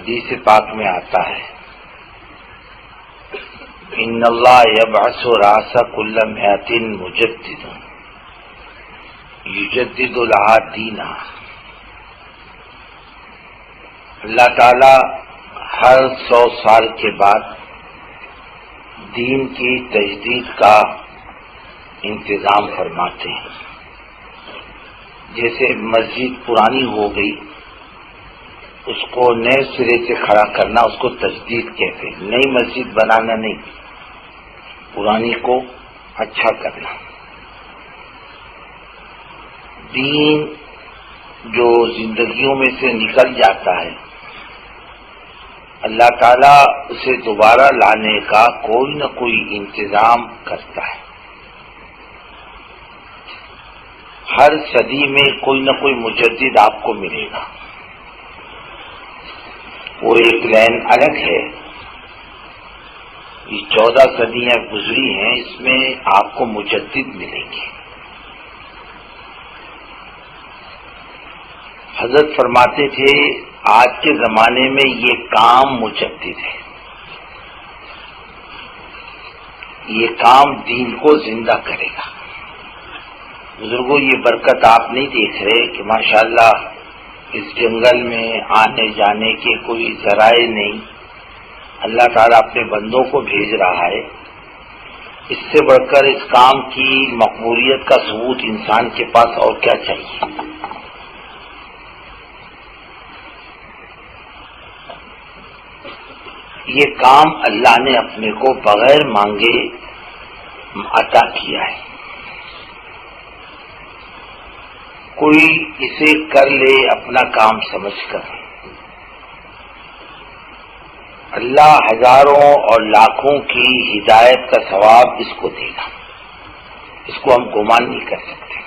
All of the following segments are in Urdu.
حدیث پاک میں آتا ہے ان اللہ یبعث راس کل مئۃ مجدد یجدد لہا دینا. اللہ تعالی ہر 100 سال کے بعد دین کی تجدید کا انتظام فرماتے ہیں. جیسے مسجد پرانی ہو گئی اس کو نئے سرے سے کھڑا کرنا اس کو تجدید کہتے ہیں. نئی مسجد بنانا نہیں، پرانی کو اچھا کرنا. دین جو زندگیوں میں سے نکل جاتا ہے اللہ تعالیٰ اسے دوبارہ لانے کا کوئی نہ کوئی انتظام کرتا ہے. ہر صدی میں کوئی نہ کوئی مجدد آپ کو ملے گا. وہ ایک لائن الگ ہے. یہ 14 صدیاں گزری ہیں، اس میں آپ کو مجدد ملیں گے. حضرت فرماتے تھے آج کے زمانے میں یہ کام مجدد ہے، یہ کام دین کو زندہ کرے گا. بزرگوں یہ برکت آپ نہیں دیکھ رہے کہ ماشاءاللہ اس جنگل میں آنے جانے کے کوئی ذرائع نہیں، اللہ تعالیٰ اپنے بندوں کو بھیج رہا ہے. اس سے بڑھ کر اس کام کی مقبولیت کا ثبوت انسان کے پاس اور کیا چاہیے. یہ کام اللہ نے اپنے کو بغیر مانگے عطا کیا ہے. کوئی اسے کر لے اپنا کام سمجھ کر، اللہ ہزاروں اور لاکھوں کی ہدایت کا ثواب اس کو دے گا. اس کو ہم گمان نہیں کر سکتے.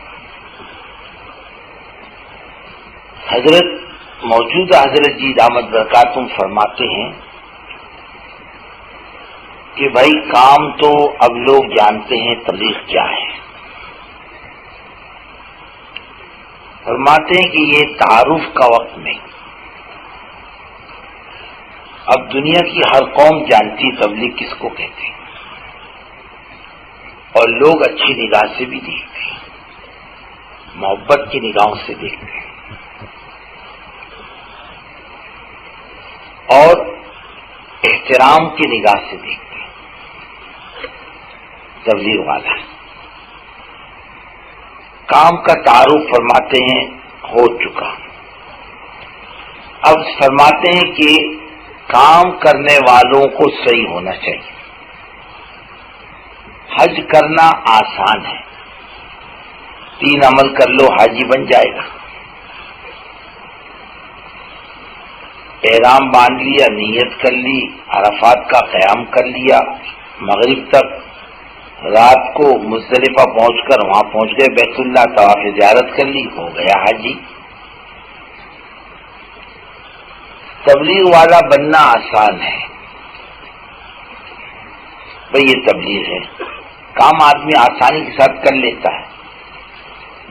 حضرت موجودہ حضرت جی دامت برکاتہم فرماتے ہیں کہ بھائی کام تو اب لوگ جانتے ہیں تبلیغ کیا ہے. فرماتے ہیں کہ یہ تعارف کا وقت نہیں. اب دنیا کی ہر قوم جانتی تبلیغ کس کو کہتے ہیں اور لوگ اچھی نگاہ سے بھی دیکھتے ہیں، محبت کی نگاہوں سے دیکھتے ہیں اور احترام کی نگاہ سے دیکھتے ہیں. تبلیغ والا کام کا تعارف فرماتے ہیں ہو چکا. اب فرماتے ہیں کہ کام کرنے والوں کو صحیح ہونا چاہیے. حج کرنا آسان ہے، 3 عمل کر لو حاجی بن جائے گا. احرام باندھ لیا، نیت کر لی، عرفات کا قیام کر لیا، مغرب تک، رات کو مزدلفہ پہنچ کر وہاں پہنچ گئے بیت اللہ، طواف زیارت کر لی، ہو گیا حاجی. تبلیغ والا بننا آسان ہے. بھئی یہ تبلیغ ہے، کام آدمی آسانی کے ساتھ کر لیتا ہے.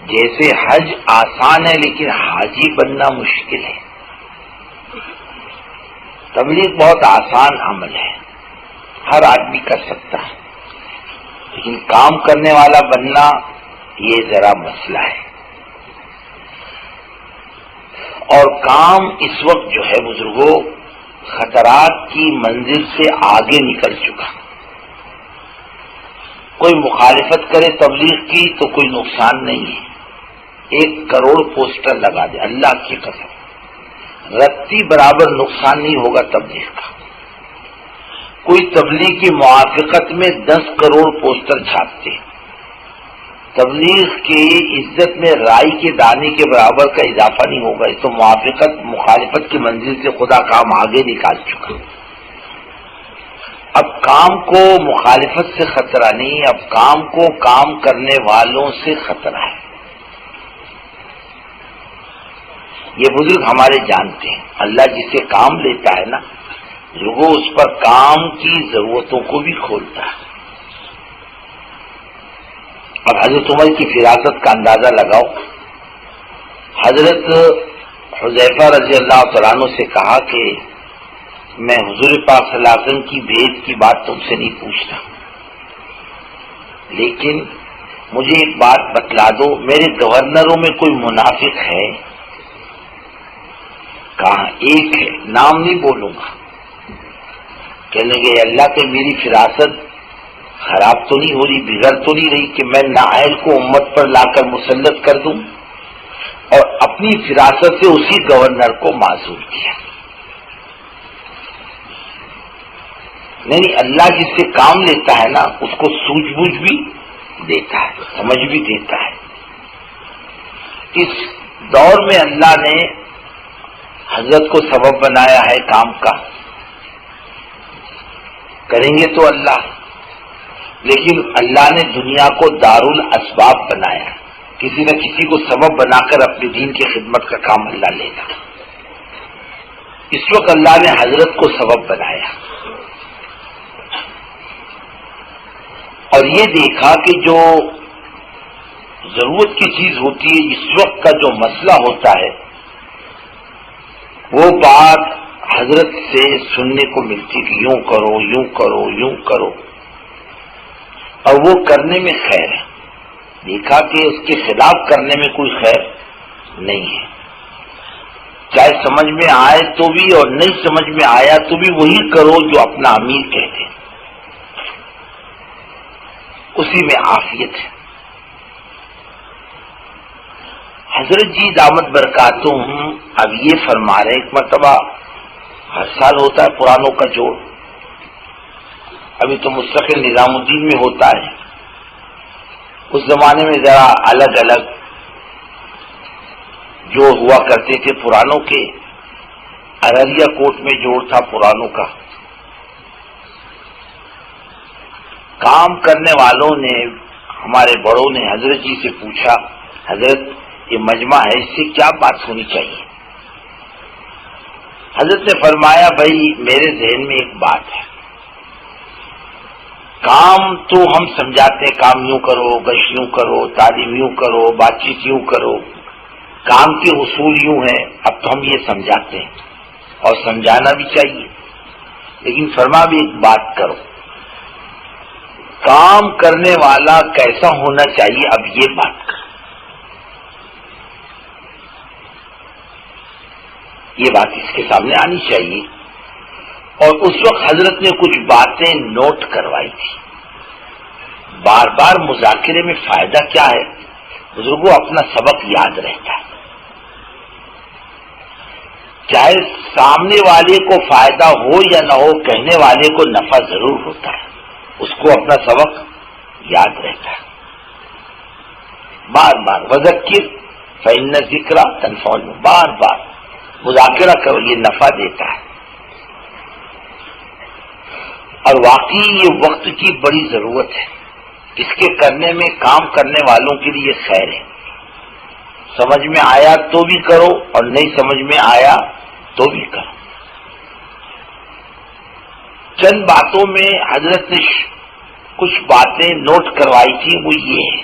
جیسے حج آسان ہے لیکن حاجی بننا مشکل ہے. تبلیغ بہت آسان عمل ہے، ہر آدمی کر سکتا ہے، لیکن کام کرنے والا بننا یہ ذرا مسئلہ ہے. اور کام اس وقت جو ہے بزرگوں خطرات کی منزل سے آگے نکل چکا. کوئی مخالفت کرے تبلیغ کی تو کوئی نقصان نہیں ہے. 1 کروڑ پوسٹر لگا دے، اللہ کی قسم رتی برابر نقصان نہیں ہوگا تبلیغ کا. کوئی تبلیغ کی موافقت میں 10 کروڑ پوسٹر چھاپتے ہیں، تبلیغ کی عزت میں رائی کے دانے کے برابر کا اضافہ نہیں ہوگا. اس تو موافقت مخالفت کی منزل سے خدا کام آگے نکال چکا. اب کام کو مخالفت سے خطرہ نہیں، اب کام کو کام کرنے والوں سے خطرہ ہے. یہ بزرگ ہمارے جانتے ہیں. اللہ جسے کام لیتا ہے نا وہ اس پر کام کی ضرورتوں کو بھی کھولتا ہے. اب حضرت عمر کی فراست کا اندازہ لگاؤ. حضرت حذیفہ رضی اللہ تعالیٰ عنہ سے کہا کہ میں حضور پاک صلی اللہ علیہ وسلم کی بھید کی بات تم سے نہیں پوچھتا، لیکن مجھے ایک بات بتلا دو، میرے گورنروں میں کوئی منافق ہے؟ کہاں ایک ہے، نام نہیں بولوں گا۔ کہنے لگے اللہ کہ میری فراست خراب تو نہیں ہو رہی، بگڑ تو نہیں رہی کہ میں نااہل کو امت پر لا کر مسلط کر دوں، اور اپنی فراست سے اسی گورنر کو معذور کیا۔ نہیں، اللہ جس سے کام لیتا ہے نا اس کو سوجھ بوجھ بھی دیتا ہے، سمجھ بھی دیتا ہے۔ اس دور میں اللہ نے حضرت کو سبب بنایا ہے کام کا، کریں گے تو اللہ، لیکن اللہ نے دنیا کو دارالاسباب بنایا، کسی نہ کسی کو سبب بنا کر اپنے دین کی خدمت کا کام اللہ لے گا۔ اس وقت اللہ نے حضرت کو سبب بنایا اور یہ دیکھا کہ جو ضرورت کی چیز ہوتی ہے، اس وقت کا جو مسئلہ ہوتا ہے، وہ بات حضرت سے سننے کو ملتی کہ یوں کرو یوں کرو یوں کرو، اور وہ کرنے میں خیر ہے۔ دیکھا کہ اس کے خلاف کرنے میں کوئی خیر نہیں ہے، چاہے سمجھ میں آئے تو بھی اور نہیں سمجھ میں آیا تو بھی وہی کرو جو اپنا امیر کہتے ہیں، اسی میں عافیت ہے۔ حضرت جی دامت برکاتہم اب یہ فرما رہے، ایک مرتبہ ہر سال ہوتا ہے پرانوں کا جوڑ، ابھی تو مستقل نظام الدین میں ہوتا ہے، اس زمانے میں ذرا الگ الگ جو ہوا کرتے تھے پرانوں کے۔ ارریا کوٹ میں جوڑ تھا پرانوں کا۔ کام کرنے والوں نے، ہمارے بڑوں نے حضرت جی سے پوچھا، حضرت یہ مجمع ہے، اس سے کیا بات ہونی چاہیے؟ حضرت نے فرمایا بھائی میرے ذہن میں ایک بات ہے، کام تو ہم سمجھاتے ہیں، کام یوں کرو، گشت یوں کرو، تعلیم یوں کرو، بات چیت یوں کرو، کام کے اصول یوں ہیں، اب تو ہم یہ سمجھاتے ہیں اور سمجھانا بھی چاہیے، لیکن فرما بھی ایک بات کرو، کام کرنے والا کیسا ہونا چاہیے، اب یہ بات کرو۔ یہ بات اس کے سامنے آنی چاہیے۔ اور اس وقت حضرت نے کچھ باتیں نوٹ کروائی تھی۔ بار بار مذاکرے میں فائدہ کیا ہے؟ بزرگوں اپنا سبق یاد رہتا ہے، چاہے سامنے والے کو فائدہ ہو یا نہ ہو، کہنے والے کو نفع ضرور ہوتا ہے، اس کو اپنا سبق یاد رہتا ہے۔ بار بار وذکر فإن الذکری تنفع المؤمنین، بار بار مذاکرہ کرو، یہ نفع دیتا ہے۔ اور واقعی یہ وقت کی بڑی ضرورت ہے، اس کے کرنے میں کام کرنے والوں کے لیے خیر ہے۔ سمجھ میں آیا تو بھی کرو اور نہیں سمجھ میں آیا تو بھی کرو۔ چند باتوں میں حضرت نے کچھ باتیں نوٹ کروائی تھی، وہ یہ ہے۔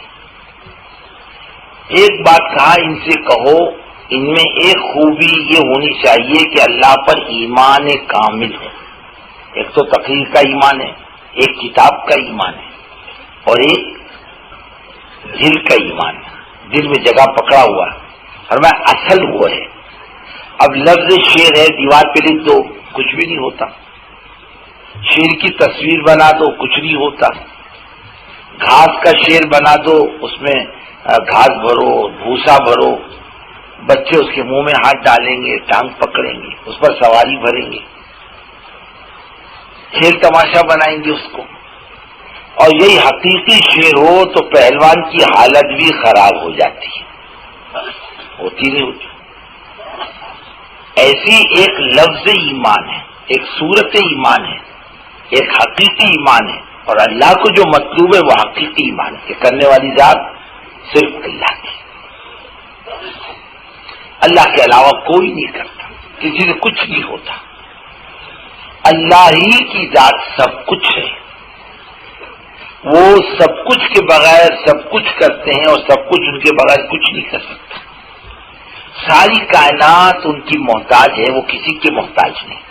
ایک بات کہا ان سے کہو، ان میں ایک خوبی یہ ہونی چاہیے کہ اللہ پر ایمان کامل ہے۔ ایک تو تقریر کا ایمان ہے، ایک کتاب کا ایمان ہے، اور ایک دل کا ایمان ہے، دل میں جگہ پکڑا ہوا ہے، اور میں اصل وہ ہے۔ اب لفظ شیر ہے، دیوار پہ لکھ دو کچھ بھی نہیں ہوتا، شیر کی تصویر بنا دو کچھ نہیں ہوتا، گھاس کا شیر بنا دو، اس میں گھاس بھرو، بھوسا بھرو، بچے اس کے منہ میں ہاتھ ڈالیں گے، ٹانگ پکڑیں گے، اس پر سواری بھریں گے، کھیل تماشا بنائیں گے اس کو۔ اور یہی حقیقی شیر ہو تو پہلوان کی حالت بھی خراب ہو جاتی ہے، ہوتی نہیں ہوتی۔ ایسی ایک لفظ ایمان ہے، ایک صورت ایمان ہے، ایک حقیقی ایمان ہے، اور اللہ کو جو مطلوب ہے وہ حقیقی ایمان ہے کہ کرنے والی ذات صرف اللہ کی، اللہ کے علاوہ کوئی نہیں کرتا، کسی سے کچھ نہیں ہوتا، اللہ ہی کی ذات سب کچھ ہے، وہ سب کچھ کے بغیر سب کچھ کرتے ہیں اور سب کچھ ان کے بغیر کچھ نہیں کر سکتا۔ ساری کائنات ان کی محتاج ہے، وہ کسی کے محتاج نہیں۔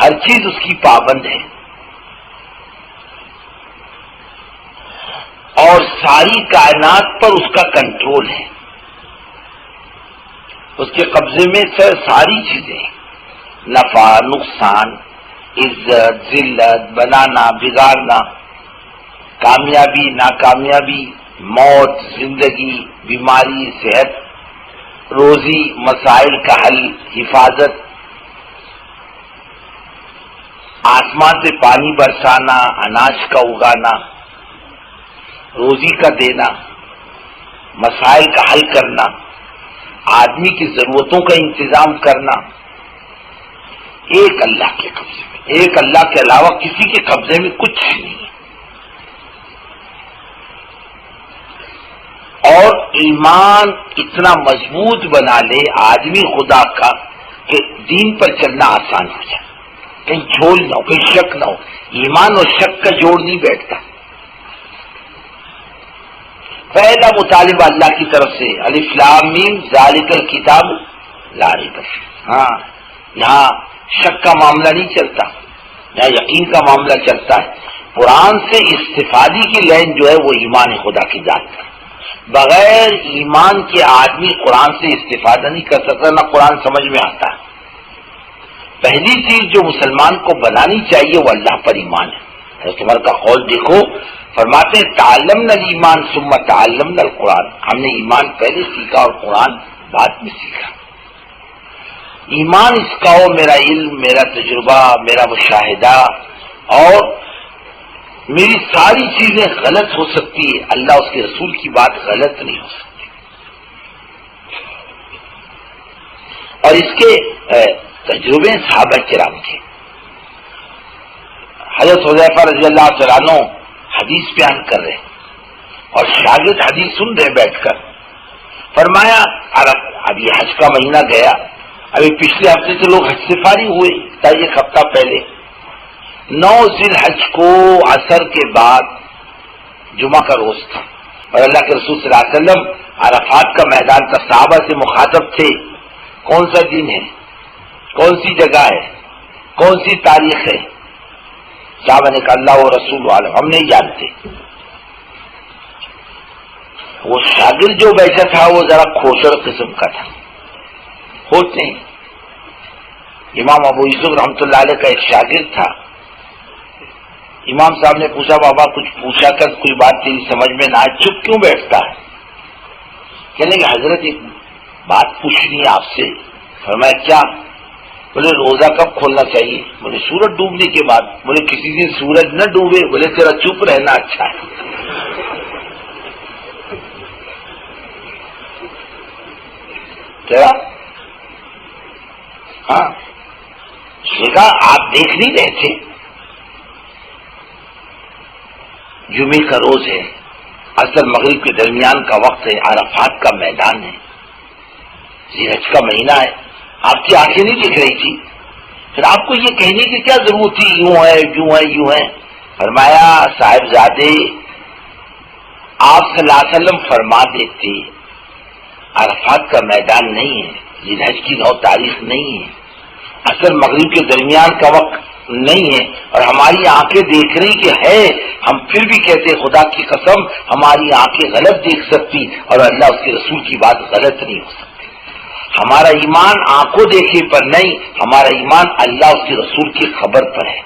ہر چیز اس کی پابند ہے، اور ساری کائنات پر اس کا کنٹرول ہے، اس کے قبضے میں ساری چیزیں، نفع نقصان، عزت ذلت، بنانا بگاڑنا، کامیابی ناکامیابی، موت زندگی، بیماری صحت، روزی مسائل کا حل، حفاظت، آسمان سے پانی برسانا، اناج کا اگانا، روزی کا دینا، مسائل کا حل کرنا، آدمی کی ضرورتوں کا انتظام کرنا، ایک اللہ کے قبضے میں، ایک اللہ کے علاوہ کسی کے قبضے میں کچھ نہیں ہے۔ اور ایمان اتنا مضبوط بنا لے آدمی خدا کا کہ دین پر چلنا آسان ہو جائے، کہیں جھول نہ ہو، کہیں شک نہ ہو، ایمان اور شک کا جوڑ نہیں بیٹھتا۔ پہلا مطالبہ اللہ کی طرف سے الف لام میم ذالک الکتاب لا ریب فیہ، ہاں یہاں شک کا معاملہ نہیں چلتا، یہاں یقین کا معاملہ چلتا ہے۔ قرآن سے استفادی کی لائن جو ہے وہ ایمان خدا کی ذات ہے، بغیر ایمان کے آدمی قرآن سے استفادہ نہیں کر سکتا، نہ قرآن سمجھ میں آتا ہے۔ پہلی چیز جو مسلمان کو بنانی چاہیے وہ اللہ پر ایمان ہے۔ حضرت عمر کا قول دیکھو، فرماتے ہیں تعلمنا الایمان ثم تعلمنا القرآن، ہم نے ایمان پہلے سیکھا اور قرآن بعد میں سیکھا۔ ایمان اس کا ہو میرا علم، میرا تجربہ، میرا مشاہدہ، اور میری ساری چیزیں غلط ہو سکتی ہے، اللہ اس کے رسول کی بات غلط نہیں ہو سکتی۔ اور اس کے تجربے صحابہ کرام کے، حضرت حذیفہ رضی اللہ تعالیٰ عنہ حدیث بیان کر رہے اور شاگرد حدیث سن رہے بیٹھ کر، فرمایا اب یہ حج کا مہینہ گیا، ابھی پچھلے ہفتے سے لوگ حج سے فارغ ہوئے، ایک ہفتہ پہلے 9 ذی الحج کو عصر کے بعد جمعہ کا روز تھا، اور اللہ کے رسول صلی اللہ علیہ وسلم عرفات کا میدان تھا، صحابہ سے مخاطب تھے، کون سا دن ہے، کون سی جگہ ہے، کون سی تاریخ ہے؟ صحابہ نے کہا اللہ و رسول عالم، ہم نہیں جانتے۔ وہ شاگرد جو بیٹھا تھا وہ ذرا کھوچڑ قسم کا تھا، ہوتے ہیں۔ امام ابو یوسف رحمۃ اللہ علیہ کا ایک شاگرد تھا، امام صاحب نے پوچھا بابا کچھ پوچھا کر کوئی بات تیری سمجھ میں نہ آئے، چپ کیوں بیٹھتا ہے؟ کہنے کہ حضرت ایک بات پوچھنی ہے آپ سے۔ فرمایا کیا؟ بولے روزہ کب کھولنا چاہیے؟ بولے سورج ڈوبنے کے بعد۔ بولے کسی دن سورج نہ ڈوبے؟ بولے تیرا چپ رہنا اچھا ہے۔ کیا؟ ہاں دیکھا، آپ دیکھ نہیں رہے تھے، جمعے کا روز ہے، عصر مغرب کے درمیان کا وقت ہے، عرفات کا میدان ہے، ذی الحج کا مہینہ ہے، آپ کی آنکھیں نہیں دیکھ رہی تھی، پھر آپ کو یہ کہنے کی کیا ضرورت تھی یوں ہے یوں ہے یوں ہے؟ فرمایا صاحبزادے آپ صلی اللہ علیہ وسلم فرما دیتے عرفات کا میدان نہیں ہے، ذی الحج کی 9 تاریخ نہیں ہے، عصر مغرب کے درمیان کا وقت نہیں ہے، اور ہماری آنکھیں دیکھ رہی کہ ہے، ہم پھر بھی کہتے خدا کی قسم ہماری آنکھیں غلط دیکھ سکتی اور اللہ اس کے رسول کی بات غلط نہیں ہو سکتی۔ ہمارا ایمان آنکھوں دیکھے پر نہیں، ہمارا ایمان اللہ اس کے رسول کی خبر پر ہے،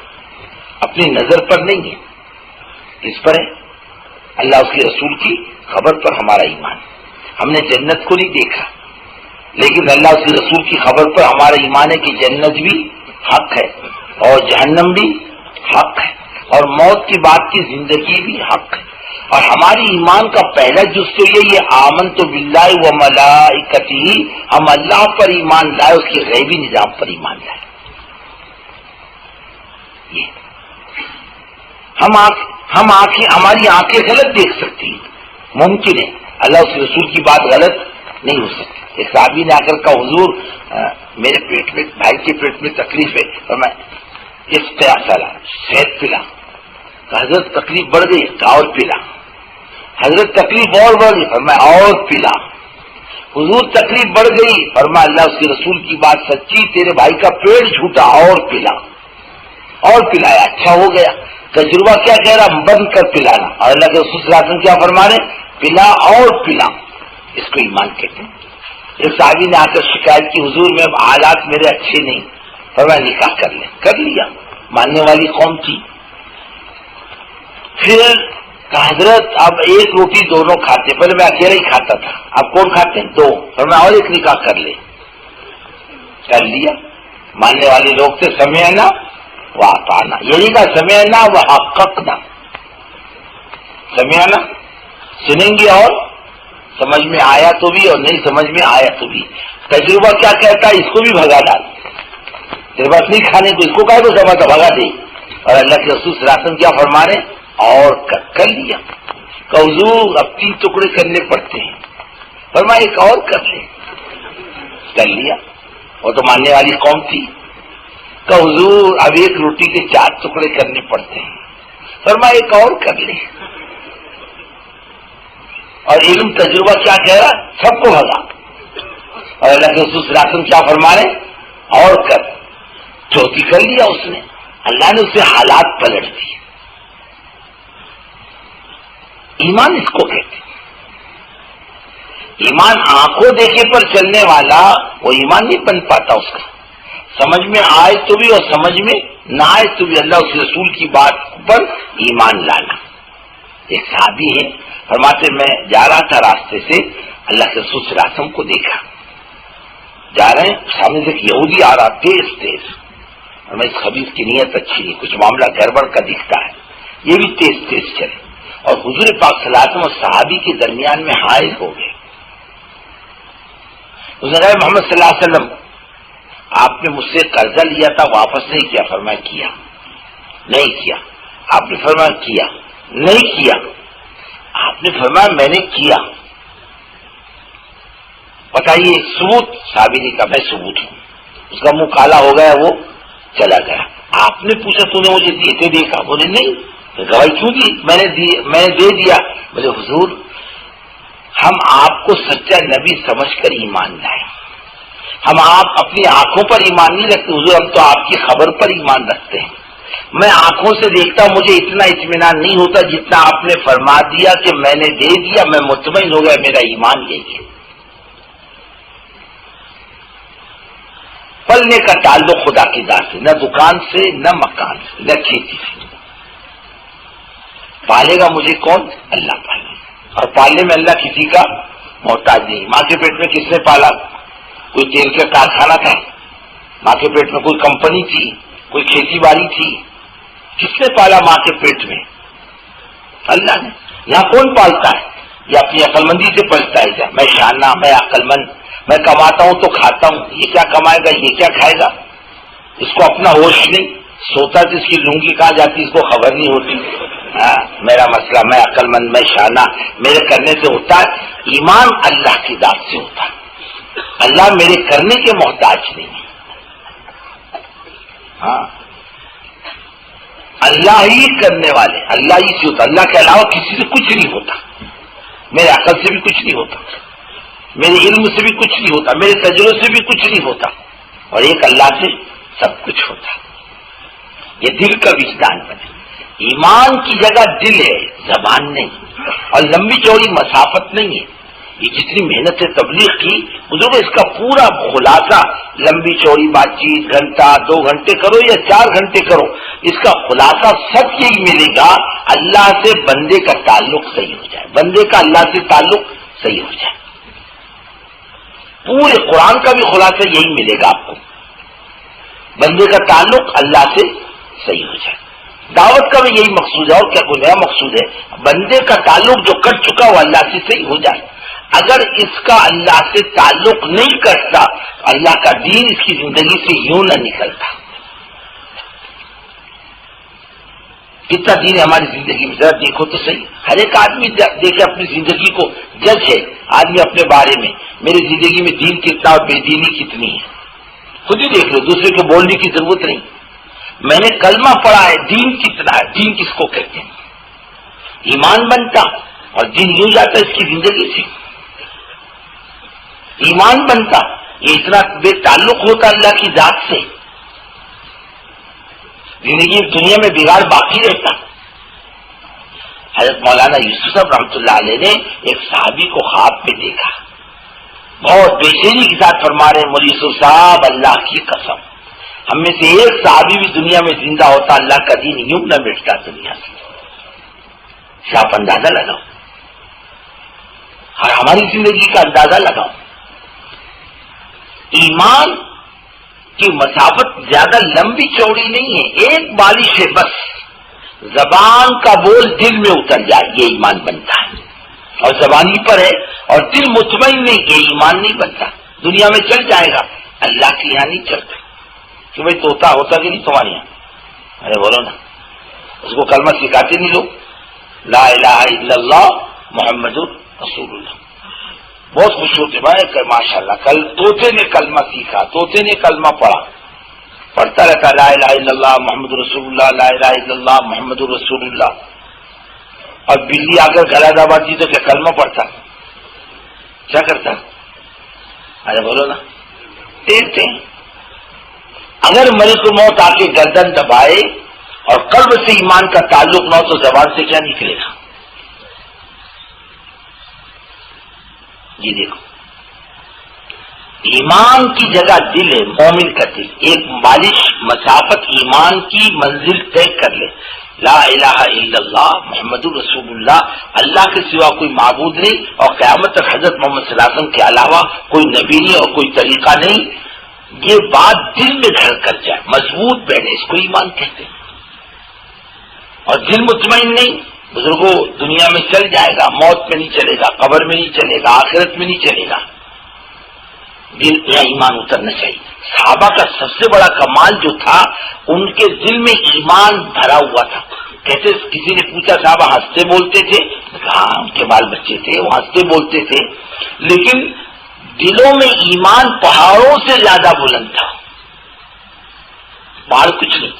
اپنی نظر پر نہیں ہے، کس پر ہے؟ اللہ اس کے رسول کی خبر پر ہمارا ایمان۔ ہم نے جنت کو نہیں دیکھا، لیکن اللہ اس کے رسول کی خبر پر ہمارا ایمان ہے کہ جنت بھی حق ہے اور جہنم بھی حق ہے، اور موت کے بعد کی زندگی بھی حق ہے۔ اور ہماری ایمان کا پہلا جز تو یہ آمنت باللہ و ملائکتہ، ہم اللہ پر ایمان لائے، اس کے غیبی نظام پر ایمان لائے۔ یہ ہماری آنکھیں غلط دیکھ سکتی ہیں، ممکن ہے، اللہ اس رسول کی بات غلط نہیں ہو سکتی۔ ایک صحابی نے آ کر کہا حضور میرے پیٹ میں، بھائی کے پیٹ میں تکلیف ہے، اور میں اس پیاسا شہد پلا۔ حضرت تکلیف بڑھ گئی، اور پلا۔ حضرت تکلیف اور بڑھ گئی، اور میں اور پلا۔ حضور تکلیف بڑھ گئی، اور میں اللہ اس کے رسول کی بات سچی، تیرے بھائی کا پیٹ جھوٹا، اور پلا۔ اور پلایا، اچھا ہو گیا۔ تجربہ کیا کہہ رہا؟ بند کر پلانا، اور اللہ کے رسول صلی اللہ علیہ وسلم کیا فرما رہے؟ پلا اور پلا، اس کو ایمان کہتے ہیں۔ ایک صحابی نے آ کر شکایت کی، حضور میں حالات میرے اچھے نہیں، فرمایا نکاح کر لیں، کر لیا، ماننے والی قوم تھی۔ پھر حضرت اب ایک روٹی دونوں کھاتے، پہلے میں اکیلا ہی کھاتا تھا، اب کون کھاتے ہیں؟ دو، فرمایا اور ایک نکاح کر لے، کر لیا۔ ماننے والے لوگ تھے، سمعنا واطعنا، یہی کا سمعنا وحققنا، سمعنا سنیں گے اور سمجھ میں آیا تو بھی اور نہیں سمجھ میں آیا تو بھی۔ تجربہ کیا کہتا ہے؟ اس کو بھی بھگا ڈال، تیرے بس نہیں کھانے کو، اس کو کہے تو سمجھتا بھگا دے۔ اور اللہ کے رسول صلی اللہ علیہ وسلم کیا فرما رہے؟ اور کر لیا۔ کہ حضور اب 3 ٹکڑے کرنے پڑتے ہیں، فرمایا ایک اور کر لے، کر لیا۔ وہ تو ماننے والی قوم تھی۔ کہ حضور اب ایک روٹی کے 4 ٹکڑے کرنے پڑتے ہیں، فرمایا ایک اور کر لے۔ اور علم تجربہ کیا کہہ رہا؟ سب کو بھگا۔ اور اللہ کے رسول صلی اللہ علیہ وسلم کیا فرما رہے؟ اور کر، چوتھی کر لیا اس نے، اللہ نے اسے حالات پلٹ دیے۔ ایمان اس کو کہتے ہیں۔ ایمان آنکھوں دیکھے پر چلنے والا وہ ایمان نہیں بن پاتا، اس کا سمجھ میں آئے تو بھی اور سمجھ میں نہ آئے تو بھی اللہ اس رسول کی بات پر ایمان لانا۔ ایک صحابی ہے، فرماتے میں جا رہا تھا راستے سے، اللہ کے رسول صلی اللہ علیہ وسلم کو دیکھا، جا رہے ہیں، سامنے سے ایک یہودی آ رہا تیز، اور میں اس خبیث کی نیت اچھی نہیں، کچھ معاملہ گڑبڑ کا دکھتا ہے، یہ بھی تیز چلے، اور حضور پاک صلی اللہ علیہ وسلم اور صحابی کے درمیان میں حائل ہو گئے۔ اس نے کہا محمد صلی اللہ علیہ وسلم آپ نے مجھ سے قرضہ لیا تھا، واپس نہیں کیا؟ فرمایا کیا۔ نہیں کیا۔ آپ نے فرمایا کیا۔ نہیں کیا۔ آپ نے فرمایا میں نے کیا۔ بتائیے ثبوت؟ صحابی نے کہا میں ثبوت ہوں۔ اس کا منہ کالا ہو گیا، وہ چلا گیا۔ آپ نے پوچھا تو نے مجھے دیتے دیکھا؟ بولے نہیں۔ گواہی کیوں دی؟ میں نے دے دیا۔ بولے حضور ہم آپ کو سچا نبی سمجھ کر ایمان لائے، ہم آپ اپنی آنکھوں پر ایمان نہیں رکھتے حضور، ہم تو آپ کی خبر پر ایمان رکھتے ہیں۔ میں آنکھوں سے دیکھتا مجھے اتنا اطمینان نہیں ہوتا جتنا آپ نے فرما دیا کہ میں نے دے دیا، میں مطمئن ہو گیا، میرا ایمان یہی ہے۔ پلنے کا تعلق خدا کی ذات سے، نہ دکان سے، نہ مکان سے، نہ کھیتی سے۔ پالے گا مجھے کون؟ اللہ پالے گا، اور پالنے میں اللہ کسی کا محتاج نہیں۔ ماں کے پیٹ میں کس نے پالا؟ کوئی تیل کا کارخانہ تھا؟ ماں کے پیٹ میں کوئی کمپنی تھی؟ کوئی کھیتی باڑی تھی؟ کس نے پالا ماں کے پیٹ میں؟ اللہ نے۔ یہاں کون پالتا ہے؟ یہ اپنی عقل مندی سے پلتا ہے کیا؟ میں شانہ، میں عقل مند، میں کماتا ہوں تو کھاتا ہوں، یہ کیا کمائے گا، یہ کیا کھائے گا؟ اس کو اپنا ہوش نہیں، سوتا تو اس کی لنگی کہاں جاتی اس کو خبر نہیں ہوتی۔ میرا مسئلہ، میں عقل مند، میں شانہ، میرے کرنے سے ہوتا ہے۔ ایمان اللہ کی ذات سے ہوتا ہے، اللہ میرے کرنے کے محتاج نہیں ہے۔ ہاں اللہ ہی کرنے والے، اللہ ہی سے ہوتا، اللہ کے علاوہ کسی سے کچھ نہیں ہوتا۔ میرے عقل سے بھی کچھ نہیں ہوتا، میرے علم سے بھی کچھ نہیں ہوتا، میرے تجربے سے بھی کچھ نہیں ہوتا، اور ایک اللہ سے سب کچھ ہوتا۔ یہ دل کا وجدان بنے۔ ایمان کی جگہ دل ہے، زبان نہیں، اور لمبی چوڑی مسافت نہیں ہے۔ یہ جتنی محنت ہے تبلیغ کی بزرگ، اس کا پورا خلاصہ، لمبی چوڑی بات چیت گھنٹہ 2 گھنٹے کرو یا 4 گھنٹے کرو، اس کا خلاصہ سب یہی ملے گا، اللہ سے بندے کا تعلق صحیح ہو جائے، بندے کا اللہ سے تعلق صحیح ہو جائے۔ پورے قرآن کا بھی خلاصہ یہی ملے گا آپ کو، بندے کا تعلق اللہ سے صحیح ہو جائے۔ دعوت کا بھی یہی مقصود ہے، اور کیا کوئی نیا مقصود ہے؟ بندے کا تعلق جو کٹ چکا وہ اللہ سے صحیح ہو جائے۔ اگر اس کا اللہ سے تعلق نہیں کرتا، اللہ کا دین اس کی زندگی سے یوں نہ نکلتا۔ کتنا دین ہے ہماری زندگی میں، ذرا دیکھو تو صحیح۔ ہر ایک آدمی دیکھے اپنی زندگی کو، جج ہے آدمی اپنے بارے میں، میری زندگی میں دین کتنا اور بے دینی کتنی ہے، خود ہی دیکھ لو، دوسرے کو بولنے کی ضرورت نہیں۔ میں نے کلمہ پڑھا ہے، دین کتنا ہے؟ دین کس کو کہتے ہیں؟ ایمان بنتا اور دین یوں جاتا اس کی زندگی سے۔ ایمان بنتا، یہ اتنا بے تعلق ہوتا اللہ کی ذات سے، زندگی دنیا میں بگاڑ باقی رہتا. حضرت مولانا یوسف صاحب رحمۃ اللہ علیہ نے ایک صحابی کو خواب میں دیکھا، بہت بے چینی کے ساتھ فرما رہے مولوی یوسف صاحب اللہ کی قسم ہم میں سے ایک صحابی بھی دنیا میں زندہ ہوتا اللہ کا دین یوں نہ مٹتا دنیا سے. آپ اندازہ لگاؤ اور ہماری زندگی کا اندازہ لگاؤ. ایمان کی مسافت زیادہ لمبی چوڑی نہیں ہے، ایک بالش ہے بس، زبان کا بول دل میں اتر جائے یہ ایمان بنتا ہے، اور زبانی پر ہے اور دل مطمئن نہیں یہ ایمان نہیں بنتا. دنیا میں چل جائے گا، اللہ کے یہاں نہیں چلتا. کہ بھائی طوطا ہوتا کہ نہیں تمہارے یہاں؟ ارے بولو نا، اس کو کلمہ سکھاتے نہیں لوگ، لا الہ الا اللہ محمد رسول اللہ. بہت خوش ہوتے بھائی کہ ماشاء اللہ کل طوطے نے کلمہ سیکھا، طوطے نے کلمہ پڑھا، پڑھتا رہتا لا الہ الا اللہ محمد رسول اللہ، لا الہ الا اللہ محمد رسول اللہ. اور بلی آ کر گلا دباتی تو کیا کلمہ پڑھتا؟ کیا کرتا؟ ارے بولو نا، دیکھتے ہیں. اگر ملک الموت آ کے گردن دبائے اور قلب سے ایمان کا تعلق نہ ہو تو زبان سے کیا نکلے گا؟ جی دیکھو، ایمان کی جگہ دل ہے، مومن کا دل ایک بالش مسافت ایمان کی منزل طے کر لے. لا الہ الا اللہ محمد رسول اللہ، اللہ کے سوا کوئی معبود نہیں اور قیامت تک حضرت محمد صلی اللہ علیہ وسلم کے علاوہ کوئی نبی نہیں اور کوئی طریقہ نہیں. یہ بات دل میں گھر کر جائے، مضبوط بیٹھے، اس کو ایمان کہتے ہیں. اور دل مطمئن نہیں، بزرگوں دنیا میں چل جائے گا، موت میں نہیں چلے گا، قبر میں نہیں چلے گا، آخرت میں نہیں چلے گا. دل یا ایمان اترنا چاہیے. صحابہ کا سب سے بڑا کمال جو تھا ان کے دل میں ایمان بھرا ہوا تھا. کہتے کسی نے پوچھا صحابہ ہنستے بولتے تھے؟ ہاں ان کے بال بچے تھے وہ ہنستے بولتے تھے، لیکن دلوں میں ایمان پہاڑوں سے زیادہ بلند تھا. پہاڑ کچھ نہیں.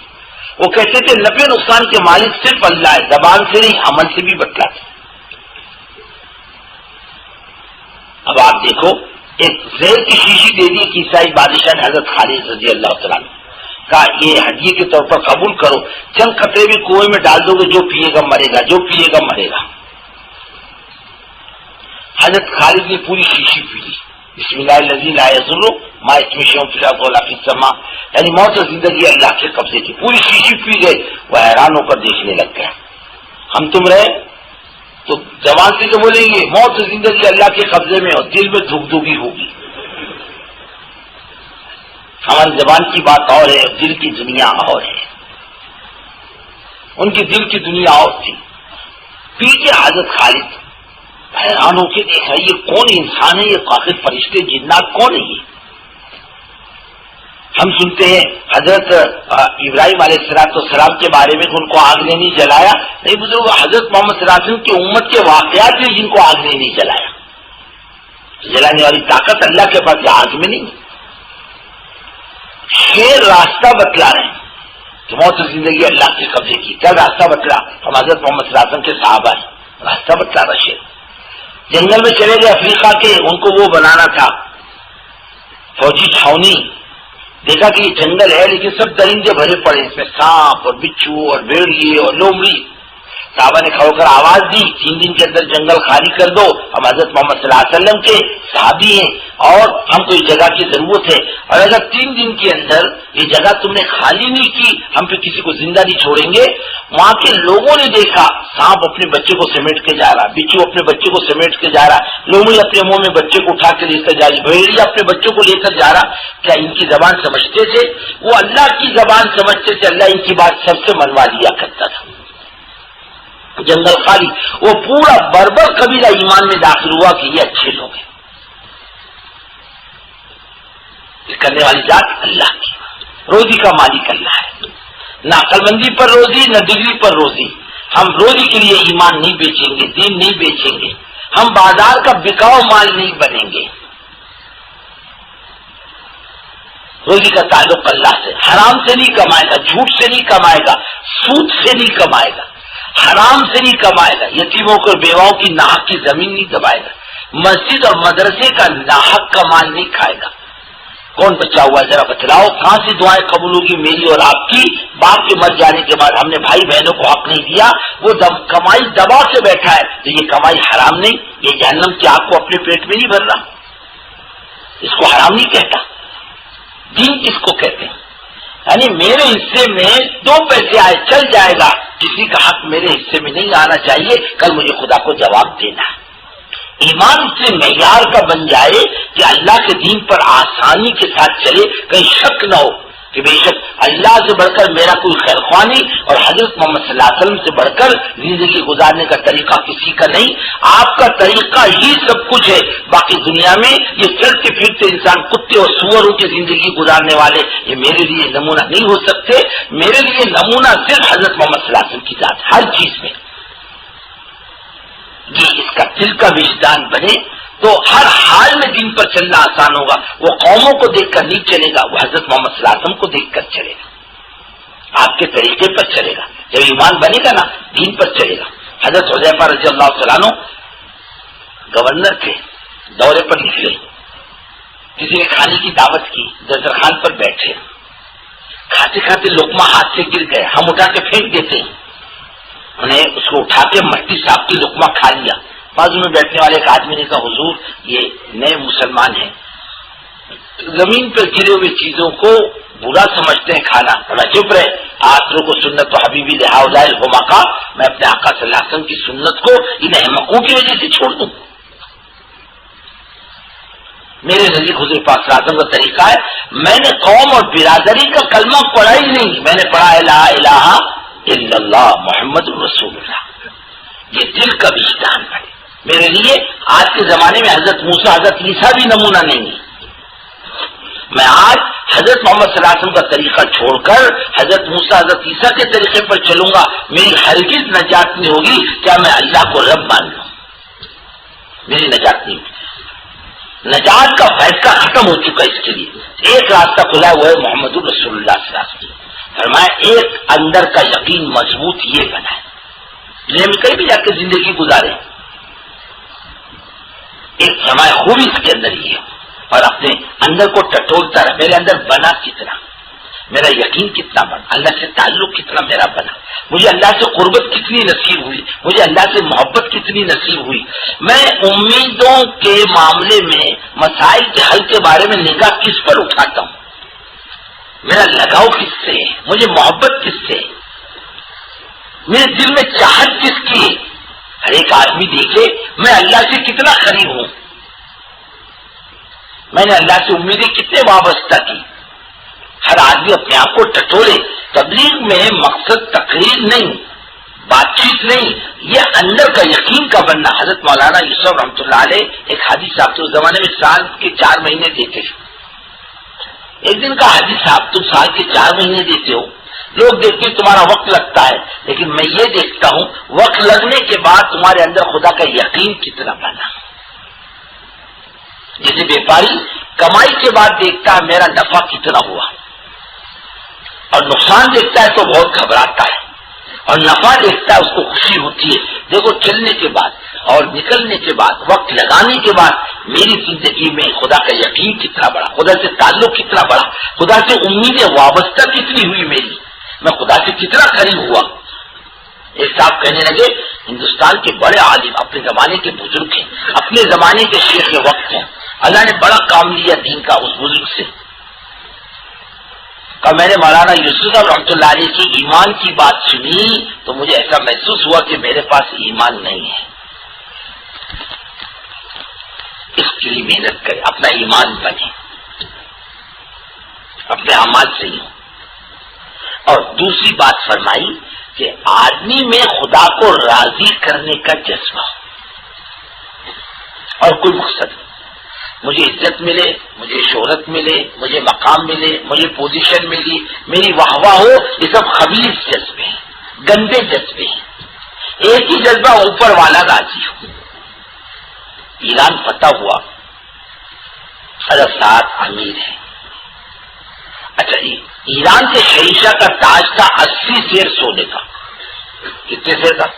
وہ کہتے تھے نفع نقصان کے مالک صرف اللہ ہے، زبان سے نہیں عمل سے بھی بتلاتے. اب آپ دیکھو ایک زہر کی شیشی دے دی کہ عیسائی بادشاہ نے حضرت خالد رضی اللہ تعالیٰ نے کہا یہ ہدیے کے طور پر قبول کرو، چند قطرے بھی کنویں میں ڈال دو گے، جو پیے گا مرے گا، جو پیے گا مرے گا. حضرت خالد نے پوری شیشی پی لی. بسم اللہ الذی لا یضر مع اسمہ شیء فی الارض ولا فی السماء، یعنی موت اور زندگی اللہ کے قبضے کی. پوری شیشی پی گئے. وہ حیران ہو کر دیکھنے لگ گیا. ہم تم رہے تو زبان سے تو بولیں گے موت اور زندگی اللہ کے قبضے میں اور دل میں دھک دھکی ہوگی. ہماری زبان کی بات اور ہے، دل کی دنیا اور ہے. ان کی دل کی دنیا اور تھی. پی کے حضرت خالد حیران ہو کے دیکھا یہ کون انسان ہے، یہ آخر فرشتے جنات کون ہے یہ؟ ہم سنتے ہیں حضرت ابراہیم علیہ السلام کے بارے میں ان کو آگ نے نہیں جلایا. نہیں بزرگ، حضرت محمد صلی اللہ علیہ وسلم کی امت کے واقعات ہیں جن کو آگ نے نہیں جلایا. جلانے والی طاقت اللہ کے پاس آگ میں نہیں. شیر راستہ بتلا رہے ہیں کہ موت و زندگی اللہ کے قبضے کی. کیا راستہ بتلا؟ ہم حضرت محمد صلی اللہ علیہ وسلم کے صحابہ ہیں. راستہ بتلا رہا شیر. جنگل میں چلے گئے افریقہ کے، ان کو وہ بنانا تھا فوجی چھاونی. دیکھا کہ یہ جنگل ہے لیکن سب درندے بھرے پڑے، اس میں سانپ اور بچھو اور بھیڑیے اور لومڑی. صحابہ نے کھڑو کر آواز دی 3 دن کے اندر جنگل خالی کر دو. ہم حضرت محمد صلی اللہ علیہ وسلم کے صحابی ہیں اور ہم کو اس جگہ کی ضرورت ہے، اور اگر 3 دن کے اندر یہ جگہ تم نے خالی نہیں کی ہم پھر کسی کو زندہ نہیں چھوڑیں گے. وہاں کے لوگوں نے دیکھا سانپ اپنے بچے کو سمیٹ کے جا رہا، بچھو اپنے بچے کو سمیٹ کے جا رہا، لومڑی اپنے منہ میں بچے کو اٹھا کے لے کر جا رہی، بھیڑیا اپنے بچوں کو لے کر جا رہا. کیا ان کی زبان سمجھتے تھے؟ وہ اللہ کی زبان سمجھتے تھے. اللہ ان کی بات سب سے منوا لیا کرتا تھا. جنگل خالی. وہ پورا بربر قبیلہ ایمان میں داخل ہوا کہ یہ اچھے لوگ ہیں. یہ کرنے والی ذات اللہ کی، روزی کا مالک اللہ ہے. نہ عقل مندی پر روزی نہ ڈگری پر روزی. ہم روزی کے لیے ایمان نہیں بیچیں گے، دین نہیں بیچیں گے. ہم بازار کا بکاؤ مال نہیں بنیں گے. روزی کا تعلق اللہ سے. حرام سے نہیں کمائے گا، جھوٹ سے نہیں کمائے گا، سود سے نہیں کمائے گا، حرام سے نہیں کمائے گا، یتیموں کو بیواؤں کی ناحق کی زمین نہیں دبائے گا، مسجد اور مدرسے کا ناحق کا مال نہیں کھائے گا. کون بچا ہوا ہے ذرا بتلاؤ، کہاں سے دعائیں قبول ہوگی میری اور آپ کی؟ باپ کے مر جانے کے بعد ہم نے بھائی بہنوں کو حق نہیں دیا، وہ کمائی دبا کے بیٹھا ہے، تو یہ کمائی حرام نہیں؟ یہ جہنم کی آگ کو اپنے پیٹ میں نہیں بھر رہا؟ اس کو حرام نہیں کہتا؟ دین کس کو کہتے ہیں؟ یعنی میرے حصے میں 2 پیسے آئے چل جائے گا، کسی کا حق میرے حصے میں نہیں آنا چاہیے، کل مجھے خدا کو جواب دینا ہے۔ ایمان سے معیار کا بن جائے کہ اللہ کے دین پر آسانی کے ساتھ چلے، کہیں شک نہ ہو کہ بے شک اللہ سے بڑھ کر میرا کوئی خیر خواہ نہیں، اور حضرت محمد صلی اللہ علیہ وسلم سے بڑھ کر زندگی گزارنے کا طریقہ کسی کا نہیں، آپ کا طریقہ ہی سب کچھ ہے۔ باقی دنیا میں یہ چلتے پھرتے انسان کتے اور سوروں کی زندگی گزارنے والے یہ میرے لیے نمونہ نہیں ہو سکتے۔ میرے لیے نمونہ صرف حضرت محمد صلی اللہ علیہ وسلم کی ذات، ہر چیز میں۔ یہ اس کا دل کا وجدان بنے تو ہر حال میں دین پر چلنا آسان ہوگا۔ وہ قوموں کو دیکھ کر نہیں چلے گا، وہ حضرت محمد صلی اللہ علیہ وسلم کو دیکھ کر چلے گا، آپ کے طریقے پر چلے گا۔ جب ایمان بنے گا نا، دین پر چلے گا۔ حضرت حذیفہ رضی اللہ تعالیٰ عنہ گورنر تھے، دورے پر نکلے، کسی نے کھانے کی دعوت کی، دسترخوان پر بیٹھے، کھاتے کھاتے لقمہ ہاتھ سے گر گئے، ہم اٹھا کے پھینک دیتے ہیں، انہیں اس کو اٹھا کے مٹی صاحب کی لقمہ کھا لیا۔ بازو میں بیٹھنے والے ایک آدمی نے کہا حضور یہ نئے مسلمان ہیں، زمین پر گرے ہوئے چیزوں کو برا سمجھتے ہیں کھانا، تھوڑا چپ رہے، آخروں کو سنت تو حبیبی لہٰذا کا، میں اپنے آقا صلی اللہ علیہ وسلم کی سنت کو ان احمقوں کی وجہ سے چھوڑ دوں؟ میرے نزدیک حضور پاک صلی اللہ علیہ وسلم کا طریقہ ہے، میں نے قوم اور برادری کا کلمہ پڑھا ہی نہیں، میں نے پڑھا لا الہ الا اللہ محمد رسول اللہ۔ یہ دل کا وجدان بنے۔ میرے لیے آج کے زمانے میں حضرت موسیٰ حضرت عیسیٰ بھی نمونہ نہیں ہے۔ میں آج حضرت محمد صلی اللہ علیہ وسلم کا طریقہ چھوڑ کر حضرت موسیٰ حضرت عیسیٰ کے طریقے پر چلوں گا، میری ہرگز نجات نہیں ہوگی۔ کیا میں اللہ کو رب مان لوں؟ میری نجات نہیں ہوگی۔ نجات کا فیصلہ ختم ہو چکا، اس کے لیے ایک راستہ کھلا ہے، وہ ہے محمد رسول اللہ صلی اللہ علیہ وسلم۔ فرمایا ایک اندر کا یقین مضبوط یہ بنا ہے، دنیا میں کہیں بھی جا کے زندگی گزارے، ایک فرمایا خوبی اس کے اندر ہی ہے، اور اپنے اندر کو ٹٹولتا رہا، میرے اندر بنا کتنا، میرا یقین کتنا بنا، اللہ سے تعلق کتنا میرا بنا، مجھے اللہ سے قربت کتنی نصیب ہوئی، مجھے اللہ سے محبت کتنی نصیب ہوئی۔ میں امیدوں کے معاملے میں مسائل کے حل کے بارے میں نگاہ کس پر اٹھاتا ہوں؟ میرا لگاؤ کس سے ہے؟ مجھے محبت کس سے ہے؟ میرے دل میں چاہت کس کی ہے؟ ہر ایک آدمی دیکھے میں اللہ سے کتنا قریب ہوں، میں نے اللہ سے امیدیں کتنے وابستہ کی۔ ہر آدمی اپنے آپ کو ٹٹولے۔ تبلیغ میں مقصد تقریر نہیں، بات چیت نہیں، یہ اندر کا یقین کا بننا۔ حضرت مولانا یوسف رحمۃ اللہ علیہ ایک حاجی صاحب تھے، اس زمانے میں سال کے 4 مہینے دیتے تھے۔ ایک دن کا حاجی صاحب تم سال کے 4 مہینے دیتے ہو، لوگ دیکھتے تمہارا وقت لگتا ہے، لیکن میں یہ دیکھتا ہوں وقت لگنے کے بعد تمہارے اندر خدا کا یقین کتنا بنا۔ جیسے بیپاری کمائی کے بعد دیکھتا ہے میرا نفع کتنا ہوا، اور نقصان دیکھتا ہے تو بہت گھبراتا ہے، اور نفع دیکھتا ہے اس کو خوشی ہوتی ہے۔ دیکھو چلنے کے بعد اور نکلنے کے بعد، وقت لگانے کے بعد میری زندگی میں خدا کا یقین کتنا بڑا، خدا سے تعلق کتنا بڑا، خدا سے امیدیں وابستہ کتنی ہوئی میری، میں خدا سے کتنا قریب ہوا۔ ایک صاحب کہنے لگے ہندوستان کے بڑے عالم اپنے زمانے کے بزرگ ہیں، اپنے زمانے کے شیخ وقت ہیں، اللہ نے بڑا کام لیا دین کا اس بزرگ سے۔ میں نے مولانا یوسف صاحب رحمۃ اللہ علیہ کی ایمان کی بات سنی تو مجھے ایسا محسوس ہوا کہ میرے پاس ایمان نہیں ہے۔ اس کے لیے محنت کرے، اپنا ایمان بنے، اپنے اعمال سے ہی ہو۔ اور دوسری بات فرمائی کہ آدمی میں خدا کو راضی کرنے کا جذبہ اور کوئی مقصد نہیں۔ مجھے عزت ملے، مجھے شہرت ملے، مجھے مقام ملے، مجھے پوزیشن ملی، میری واہ واہ ہو، یہ سب خبیث جذبے ہیں، گندے جذبے ہیں۔ ایک ہی جذبہ اوپر والا راضی ہو۔ ایران فتح ہوا، سات امیر ہے۔ اچھا جی، ایران کے شہنشاہ کا تاج تھا 80 سیر سونے کا۔ کتنے سیر کا؟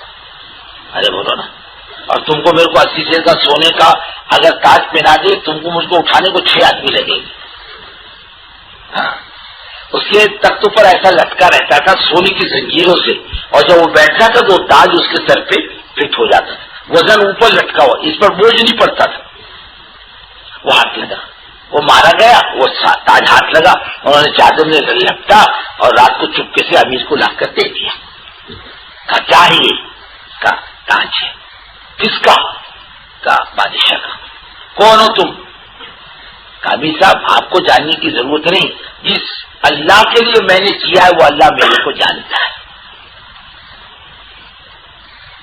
ارے بولو نا۔ اور تم کو میرے کو 80 سیر کا سونے کا اگر تاج پہنا دے، تم کو مجھ کو اٹھانے کو 6 آدمی لگے گی۔ ہاں، اس کے تخت پر ایسا لٹکا رہتا تھا سونے کی زنجیروں سے، اور جب وہ بیٹھتا تھا تو تاج اس کے سر پہ فٹ ہو جاتا تھا، وزن اوپر لٹکا ہوا، اس پر بوجھ نہیں پڑتا تھا. وہ ہاتھ لگا، وہ مارا گیا، وہ تاج ہاتھ لگا، انہوں نے چادر میں لپٹا اور رات کو چپکے سے امیر کو لا کر دے دیا. کہا کیا ہے یہ؟ کہا تاج ہے. کس کا؟ کہا بادشاہ کا. کون ہو تم؟ کہا امیر صاحب آپ کو جاننے کی ضرورت نہیں، جس اللہ کے لیے میں نے کیا ہے وہ اللہ میرے کو جانتا ہے.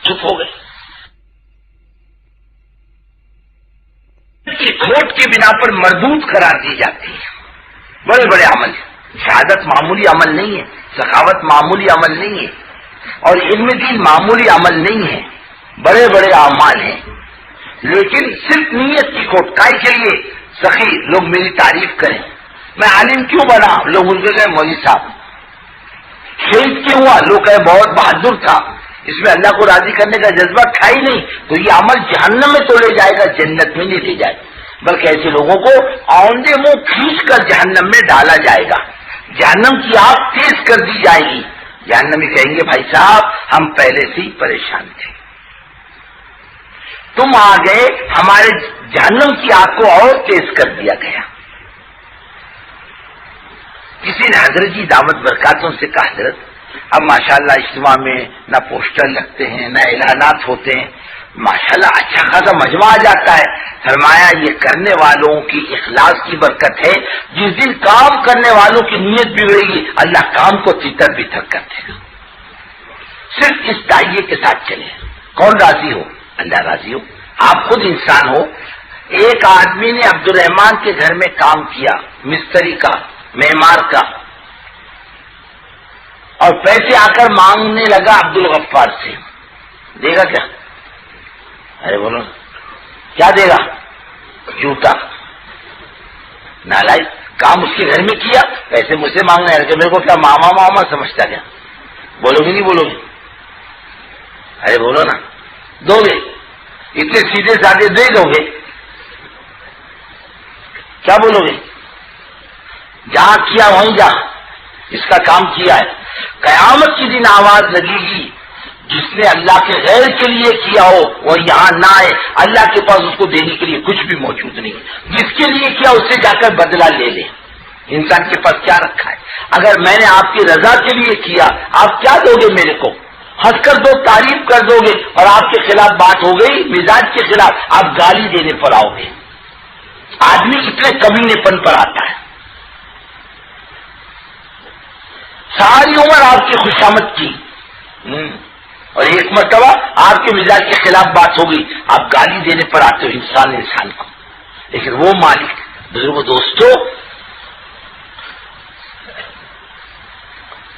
چپ ہو گئے. کھوٹ کی بنا پر مردود قرار دی جاتی ہے. بڑے بڑے عمل، شہادت معمولی عمل نہیں ہے، سخاوت معمولی عمل نہیں ہے، اور علم دین معمولی عمل نہیں ہے، بڑے بڑے اعمال ہیں. لیکن صرف نیت کی کھوٹ. کائے کے لیے؟ سخی لوگ میری تعریف کریں. میں عالم کیوں بنا؟ لوگ ان کے کہیں مولوی صاحب. شہید کیوں ہوا؟ لوگ کہیں بہت بہادر تھا. اس میں اللہ کو راضی کرنے کا جذبہ تھا ہی نہیں، تو یہ عمل جہنم میں تو لے جائے گا، جنت میں نہیں لے جائے گا. بلکہ ایسے لوگوں کو آندے منہ کھینچ کر جہنم میں ڈالا جائے گا. جہنم کی آگ تیز کر دی جائے گی. جہنمی کہیں گے بھائی صاحب ہم پہلے سے ہی پریشان تھے، تم آ گئے، ہمارے جہنم کی آگ کو اور تیز کر دیا گیا. کسی نے حضرت کی دعوت برکاتوں سے کہا حضرت اب ماشاءاللہ اجتماع میں نہ پوسٹر لگتے ہیں نہ اعلانات ہوتے ہیں، ماشاءاللہ اچھا خاصا مجمع آ جاتا ہے. فرمایا یہ کرنے والوں کی اخلاص کی برکت ہے. جس دن کام کرنے والوں کی نیت بگڑے گی اللہ کام کو تیتر بتر کر دے گا. صرف اس دائیے کے ساتھ چلے. کون راضی ہو؟ اللہ راضی ہو. آپ خود انسان ہو. ایک آدمی نے عبد الرحمان کے گھر میں کام کیا، مستری کا، معمار کا، اور پیسے آ کر مانگنے لگا عبد الغفار سے. دے گا کیا؟ ارے بولو کیا دے گا؟ جوتا. نالائق. کام اس کے گھر میں کیا، پیسے مجھ سے مانگنا ہے کہ میرے کو کیا ماما سمجھتا کیا؟ بولو گے نہیں بولو گے؟ ارے بولو نا. دو گے؟ اتنے سیدھے سادے دے دو گے؟ کیا بولو گے؟ جہاں کیا وہیں جا، اس کا کام کیا ہے. قیامت کی دن آواز لگے گی جس نے اللہ کے غیر کے لیے کیا ہو وہ یہاں نہ آئے. اللہ کے پاس اس کو دینے کے لیے کچھ بھی موجود نہیں. جس کے لیے کیا اس سے جا کر بدلہ لے لے. انسان کے پاس کیا رکھا ہے؟ اگر میں نے آپ کی رضا کے لیے کیا، آپ کیا دو گے میرے کو؟ ہنس کر دو، تعریف کر دو گے، اور آپ کے خلاف بات ہو گئی مزاج کے خلاف، آپ گالی دینے پر آؤ گے. آدمی اتنے کمینے پن پر آتا ہے. ساری عمر آپ کی خوشامد کی، اور ایک مرتبہ آپ کے مزاج کے خلاف بات ہو گئی، آپ گالی دینے پر آتے ہو انسان کو. لیکن وہ مالک، بزرگوں دوستو،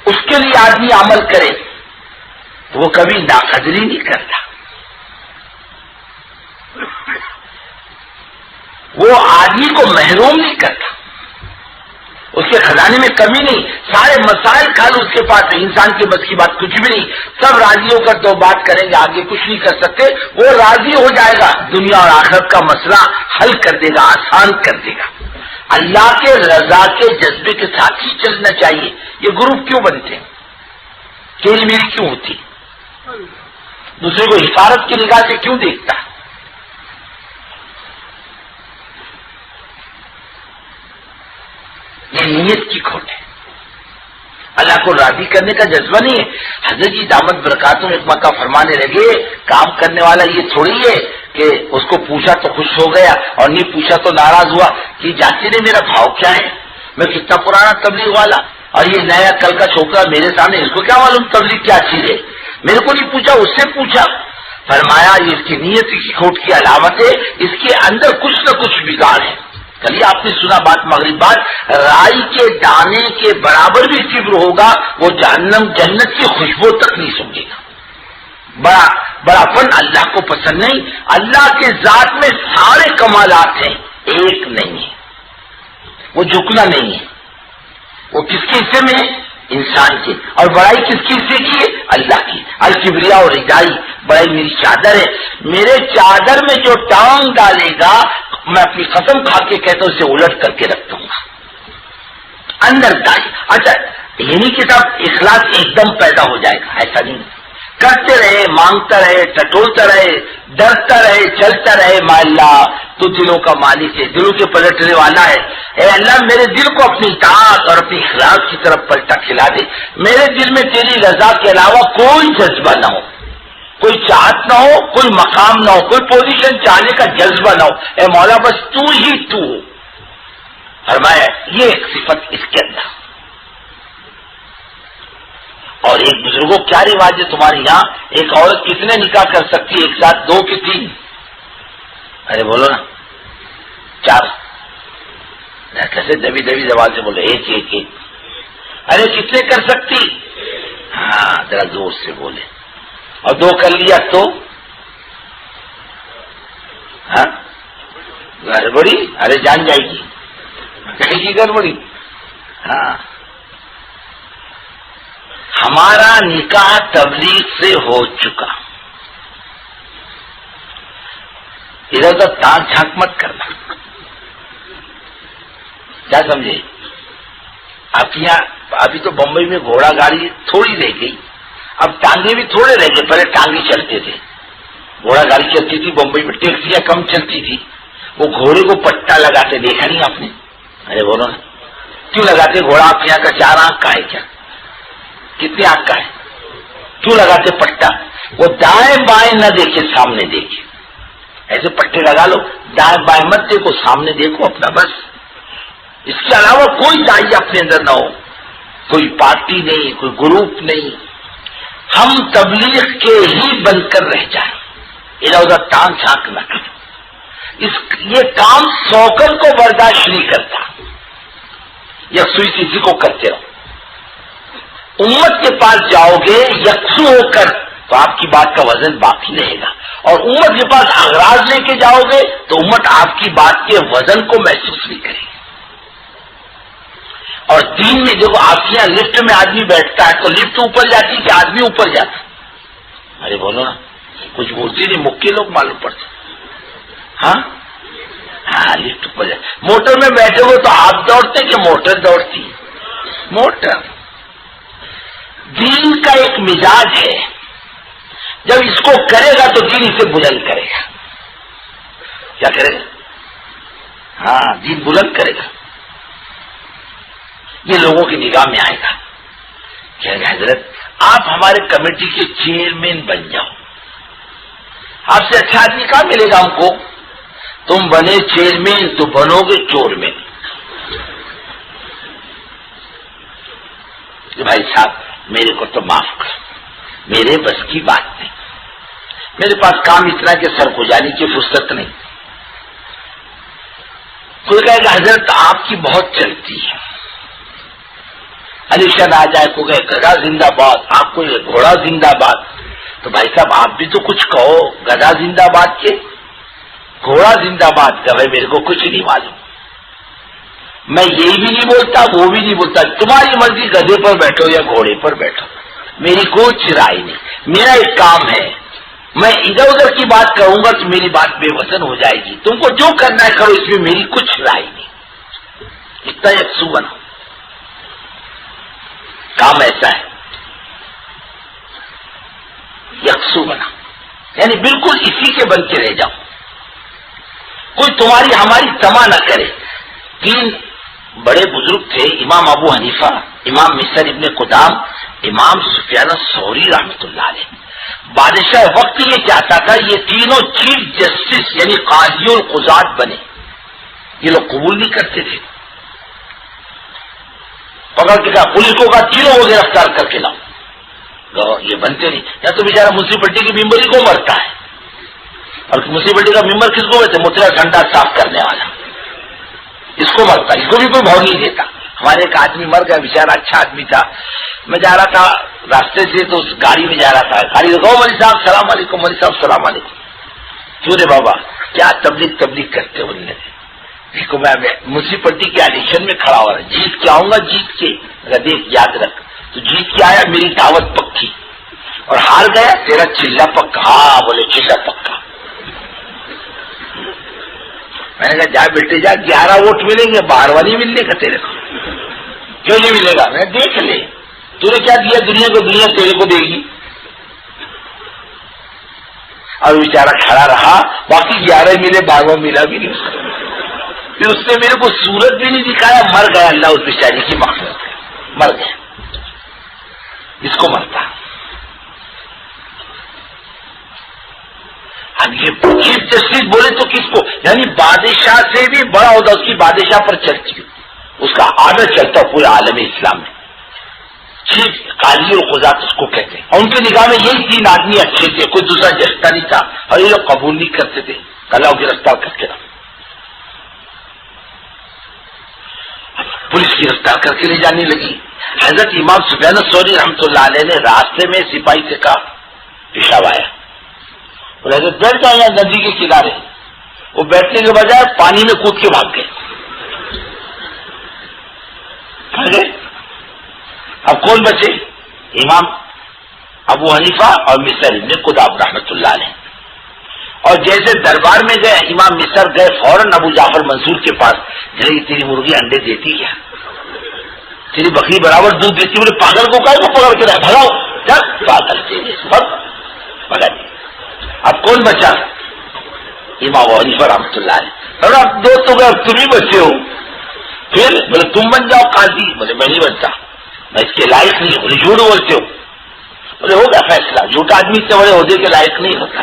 اس کے لیے آدمی عمل کرے تو وہ کبھی ناقدری نہیں کرتا. وہ آدمی کو محروم نہیں کرتا. اس کے خزانے میں کمی نہیں. سارے مسائل کھال اس کے پاس ہے. انسان کے بس کی بات کچھ بھی نہیں. سب راضی ہو کر تو بات کریں گے، آگے کچھ نہیں کر سکتے. وہ راضی ہو جائے گا، دنیا اور آخرت کا مسئلہ حل کر دے گا، آسان کر دے گا. اللہ کے رضا کے جذبے کے ساتھ ہی چلنا چاہیے. یہ گروپ کیوں بنتے ہیں؟ تیری میری کیوں ہوتی؟ دوسرے کو حفاظت کی نگاہ سے کیوں دیکھتا؟ یہ نیت کی کھوٹ ہے. اللہ کو راضی کرنے کا جذبہ نہیں ہے. حضرت کی دامت برکاتوں ایک موقع فرمانے لگے، کام کرنے والا یہ تھوڑی ہے کہ اس کو پوچھا تو خوش ہو گیا اور نہیں پوچھا تو ناراض ہوا کہ جانتے نے میرا بھاؤ کیا ہے، میں کتنا پرانا تبلیغ والا، اور یہ نیا کل کا چھوکرا میرے سامنے، اس کو کیا معلوم تبلیغ کیا چیز ہے. میرے کو نہیں پوچھا، اس سے پوچھا. فرمایا یہ اس کی نیت کی کھوٹ کی علامت ہے، اس کے اندر کچھ نہ کچھ بگاڑ ہے. کل آپ نے سنا بات مغرب بات، رائی کے دانے کے برابر بھی فکر ہوگا وہ جنت کی خوشبو تک نہیں سونگے گا. بڑا پن اللہ کو پسند نہیں. اللہ کے ذات میں سارے کمالات ہیں، ایک نہیں ہے. وہ جھکنا نہیں ہے. وہ کس کے حصے میں ہے؟ انسان کے. اور بڑائی کس کے حصے کی ہے؟ اللہ کی. الکبریا اور ردائی، بڑائی میری چادر ہے. میرے چادر میں جو ٹانگ ڈالے گا میں اپنی قسم کھا کے کہتا ہوں اسے الٹ کر کے رکھ دوں گا. اندر داخل. اچھا یہ نہیں کہ صاحب اخلاص ایک دم پیدا ہو جائے گا، ایسا نہیں. کرتے رہے، مانگتا رہے، ٹٹولتا رہے، ڈرتا رہے، چلتا رہے. ما اللہ تو دلوں کا مالک ہے، دلوں کے پلٹنے والا ہے. اے اللہ میرے دل کو اپنی اطاعت اور اپنی اخلاص کی طرف پلٹا کھلا دے. میرے دل میں تیری رضا کے علاوہ کوئی جذبہ نہ ہو، کوئی چاہت نہ ہو، کوئی مقام نہ ہو، کوئی پوزیشن چاہنے کا جذبہ نہ ہو. اے مولا بس تو ہی تو. فرمایا یہ ایک صفت اس کے اندر. اور ایک بزرگوں کیا رواج ہے تمہارے یہاں؟ ایک عورت کتنے نکاح کر سکتی ہے ایک ساتھ؟ 2 کہ 3؟ ارے بولو نا. 4. کیسے دبی دبی زبان سے بولے؟ ایک. ارے کتنے کر سکتی؟ ہاں ذرا زور سے بولے. اور 2 کر لیا تو ہاں گڑبڑی. ارے جان جائے گی کہیں کی گڑبڑی. ہاں ہمارا نکاح تبلیغ سے ہو چکا. ادھر ادھر تانگ جھانک مت کرنا. کیا سمجھے؟ آپ کے یہاں ابھی تو بمبئی میں گھوڑا گاڑی تھوڑی رہ گئی، اب ٹانگے بھی تھوڑے رہ گئے. پہلے ٹانگے چلتے تھے، گھوڑا گاڑی چلتی تھی بمبئی میں. ٹیکسیاں کم چلتی تھی. وہ گھوڑے کو پٹا لگاتے، دیکھا نہیں آپ نے؟ ارے بولو نا کیوں لگاتے؟ گھوڑا آپ کے یہاں کا 4 آنکھ کا ہے کیا؟ کتنے آنکھ کا ہے؟ کیوں لگاتے پٹا؟ وہ دائیں بائیں نہ دیکھے، سامنے دیکھے. ایسے پٹے لگا لو، دائیں بائیں مت دیکھو، سامنے دیکھو اپنا بس. اس کے علاوہ کوئی داعیہ اپنے اندر نہ ہو، کوئی پارٹی نہیں، کوئی گروپ نہیں. ہم تبلیغ کے ہی بن کر رہ جائیں، ادھر ادھر ٹانگ جھانک نہ کریں. یہ کام سوکن کو برداشت نہیں کرتا. یا سوئی کسی کو کرتے رہو. امت کے پاس جاؤ گے یکسو ہو کر تو آپ کی بات کا وزن باقی رہے گا. اور امت کے پاس اغراض لے کے جاؤ گے تو امت آپ کی بات کے وزن کو محسوس نہیں کرے گی. اور دین میں دیکھو، آپ کے یہاں لفٹ میں آدمی بیٹھتا ہے تو لفٹ اوپر جاتی کہ آدمی اوپر جاتا؟ ارے بولو نا کچھ بولتی نہیں، مکے لوگ معلوم پڑتے. ہاں لفٹ اوپر جاتی. موٹر میں بیٹھے ہو تو آپ دوڑتے کہ موٹر دوڑتی؟ موٹر. دین کا ایک مزاج ہے، جب اس کو کرے گا تو دین اسے بلند کرے گا. کیا کرے گا؟ ہاں دین بلند کرے گا. یہ لوگوں کی نگاہ میں آئے گا کہ حضرت آپ ہمارے کمیٹی کے چیئرمین بن جاؤ. آپ سے اچھا آدمی کہاں ملے گا ہم کو؟ تم بنے چیئرمین تو بنو گے چورمین. کہ بھائی صاحب میرے کو تو معاف کر، میرے بس کی بات نہیں، میرے پاس کام اتنا کہ سر کو جانے کی فرصت نہیں. کوئی کہے گا حضرت آپ کی بہت چلتی ہے. علی شان آ جائے کو کہے گدا زندہ باد، آپ کو یہ گھوڑا زندہ باد. تو بھائی صاحب آپ بھی تو کچھ کہو. گدا زندہ باد کے گھوڑا زندہ باد کا بھائی میرے کو کچھ نہیں معلوم. میں یہی بھی نہیں بولتا، وہ بھی نہیں بولتا. تمہاری مرضی، گدھے پر بیٹھو یا گھوڑے پر بیٹھو، میری کوئی رائے نہیں. میرا ایک کام ہے، میں ادھر ادھر کی بات کروں گا تو میری بات بے وزن ہو جائے گی. تم کو جو کرنا ہے کرو، اس میں میری کچھ رائے نہیں. اتنا یکسو بنا. کام ایسا ہے، یکسو بنا، یعنی بالکل اسی کے بن کے رہ جاؤ. کوئی تمہاری ہماری تما نہ کرے. 3 بڑے بزرگ تھے، امام ابو حنیفہ، امام مصر ابن قدام، امام سفیان الثوری رحمۃ اللہ علیہ. بادشاہ وقت یہ چاہتا تھا یہ تینوں چیف جسٹس یعنی قاضی اور قضات بنے. یہ لوگ قبول نہیں کرتے تھے. پکڑ کے کہا پولیس کو کہا تینوں کو گرفتار کر کے لاؤ. یہ بنتے نہیں. یا تو بیچارہ میونسپلٹی کی ممبری کو مرتا ہے. اور میونسپلٹی کا ممبر کس کو کہتے؟ مترا ٹھنڈا صاف کرنے والا. اس کو مرتا ہے، اس کو بھی کوئی بھاؤ نہیں دیتا. ہمارے ایک آدمی مر گیا، بیچارہ اچھا آدمی تھا. میں جا رہا تھا راستے سے تو اس گاڑی میں جا رہا تھا. گاڑی لگاؤ مولوی صاحب السلام علیکم، مولوی صاحب السلام علیکم. کیوں رے بابا کیا تبلیغ کرتے ہو؟ دیکھو میں میونسپلٹی کے الیکشن میں کھڑا ہو رہا، جیت کے آؤں گا. جیت کے دیکھ یاد رکھ، تو جیت کے آیا میری دعوت پکی، اور ہار گیا تیرا چلا پکا. ہاں بولے چلا پکا. میں نے کہا جا بیٹے جا، 11 ووٹ ملیں گے، 12 نہیں ملنے کا تیرے کو. کیوں نہیں ملے گا؟ میں دیکھ لے، تو نے کیا دیا دنیا کو، دنیا تیرے کو دے گی. اور بیچارہ کھڑا رہا، باقی 11 ملے، 12واں ملا بھی نہیں اس کو. پھر اس نے میرے کو صورت بھی نہیں دکھایا، مر گیا. اللہ اس بیچاری کی مغفرت کرے، مر گیا. اس کو مرتا. اب یہ چیف جسٹس بولے تو کس کو؟ یعنی بادشاہ سے بھی بڑا ہوتا، اس کی بادشاہ پر چلتی، اس کا آڈر چلتا پورے عالم اسلام میں. چیف قاضی اور قضات اس کو کہتے ہیں. اور ان کی نگاہ میں یہی 3 آدمی اچھے تھے، کوئی دوسرا جستا نہیں تھا، اور یہ لوگ قبول نہیں کرتے تھے. اللہ گرفتار کر کے رکھ، پولیس گرفتار کر کے لے جانے لگی. حضرت امام سفیان الثوری رحمۃ اللہ علیہ نے راستے میں سپاہی سے کہا، پیشاب آیا، اور حضرت بیٹھ جائیں یہاں ندی کے کنارے. وہ بیٹھنے کے بجائے پانی میں کود کے بھاگ گئے. اب کون بچے؟ امام ابو حنیفہ اور مصر ابن قدام رحمۃ اللہ علیہ. اور جیسے دربار میں گئے، امام مصر گئے فوراً ابو جعفر منصور کے پاس، تیری مرغی انڈے دیتی کیا؟ تیری بکری برابر دودھ دیتی؟ بولے پاگل کو کہا پکڑ کے رہا، بھگاؤ پاگل پکڑ. اب کون بچا؟ امام ابو حنیفہ رحمۃ اللہ علیہ. اب دو تو گئے، تم ہی بچے ہو. پھر بولے تم بن جاؤ قاضی. بولے میں نہیں بنتا، میں اس کے لائق نہیں. بولے جھوٹ بولتے ہو. بولے ہوگا فیصلہ، جھوٹا آدمی اتنے بڑے عہدے کے لائق نہیں ہوتا.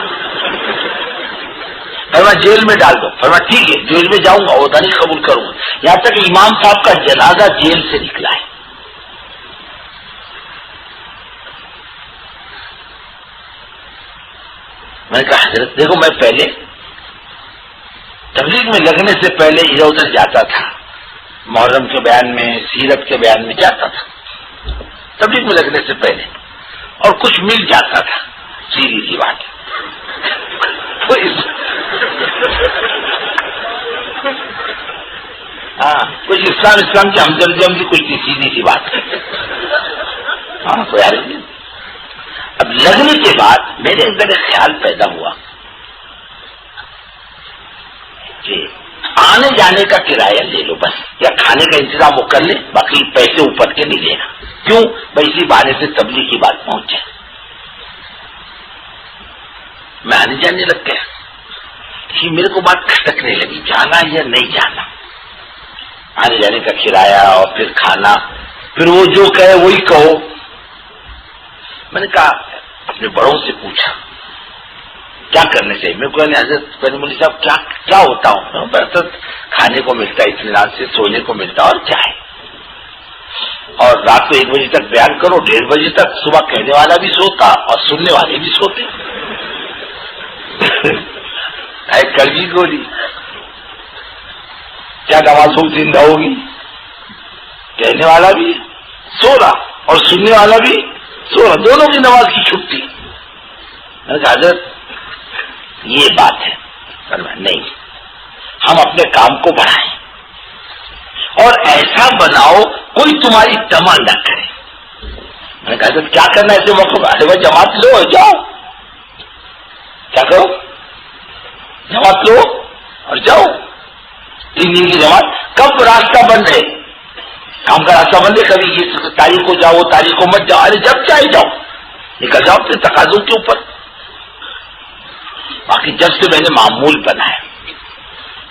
فرما جیل میں ڈال دو. فرما ٹھیک ہے، جیل میں جاؤں گا، عہدہ نہیں قبول کروں گا. یہاں تک امام صاحب کا جنازہ جیل سے نکلا ہے. میں نے کہا حضرت دیکھو، میں پہلے تبلیغ میں لگنے سے پہلے ادھر ادھر جاتا تھا، محرم کے بیان میں، سیرت کے بیان میں جاتا تھا تبلیغ میں لگنے سے پہلے، اور کچھ مل جاتا تھا. سیدھی سی بات. ہاں کچھ اسلام کی ہمدردی کی کچھ سیدھی سی بات. ہاں کوئی حال نہیں. اب لگنے کے بعد میرے اندر ایک خیال پیدا ہوا کہ آنے جانے کا کرایہ لے لو بس، یا کھانے کا انتظام وہ کر لے، باقی پیسے اوپر کے نہیں لینا. کیوں بھائی؟ اسی بہانے سے تبلیغ کی بات پہنچ جائے. میں آنے جانے لگ گیا. میرے کو بات کھٹکنے لگی، جانا یا نہیں جانا. آنے جانے کا کرایہ اور پھر کھانا، پھر وہ جو کہے وہی کہو. میں نے کہا اپنے بڑوں سے پوچھا کیا کرنے چاہیے. میں کوئی حضرت مولوی صاحب کیا ہوتا ہوں؟ بہتر کھانے کو ملتا ہے، اطمینان سے سونے کو ملتا اور چائے، اور رات کو 1 بجے تک بیان کرو، 1:30 بجے تک. صبح کہنے والا بھی سوتا اور سننے والے بھی سوتے. کڑوی گولی، کیا نماز زندہ ہوگی؟ کہنے والا بھی سو رہا اور سننے والا بھی سو رہا، دونوں کی نماز کی چھٹی. میں نے کہا حضرت یہ بات ہے. نہیں، ہم اپنے کام کو بڑھائیں اور ایسا بناؤ کوئی تمہاری تما نہ کرے. میں نے کہا حضرت کیا کرنا ہے ایسے موقع پر؟ ارے بھائی جماعت لو اور جاؤ. کیا کرو؟ جماعت لو اور جاؤ. 3 دن کی جماعت. کب راستہ بند ہے؟ کام کا راستہ بند ہے. کبھی یہ تاریخ کو جاؤ، تاریخ کو مت جاؤ. ارے جب چاہے جاؤ، نکل جاؤ اپنے تقاضوں کے اوپر. باقی جب سے میں نے معمول بنایا،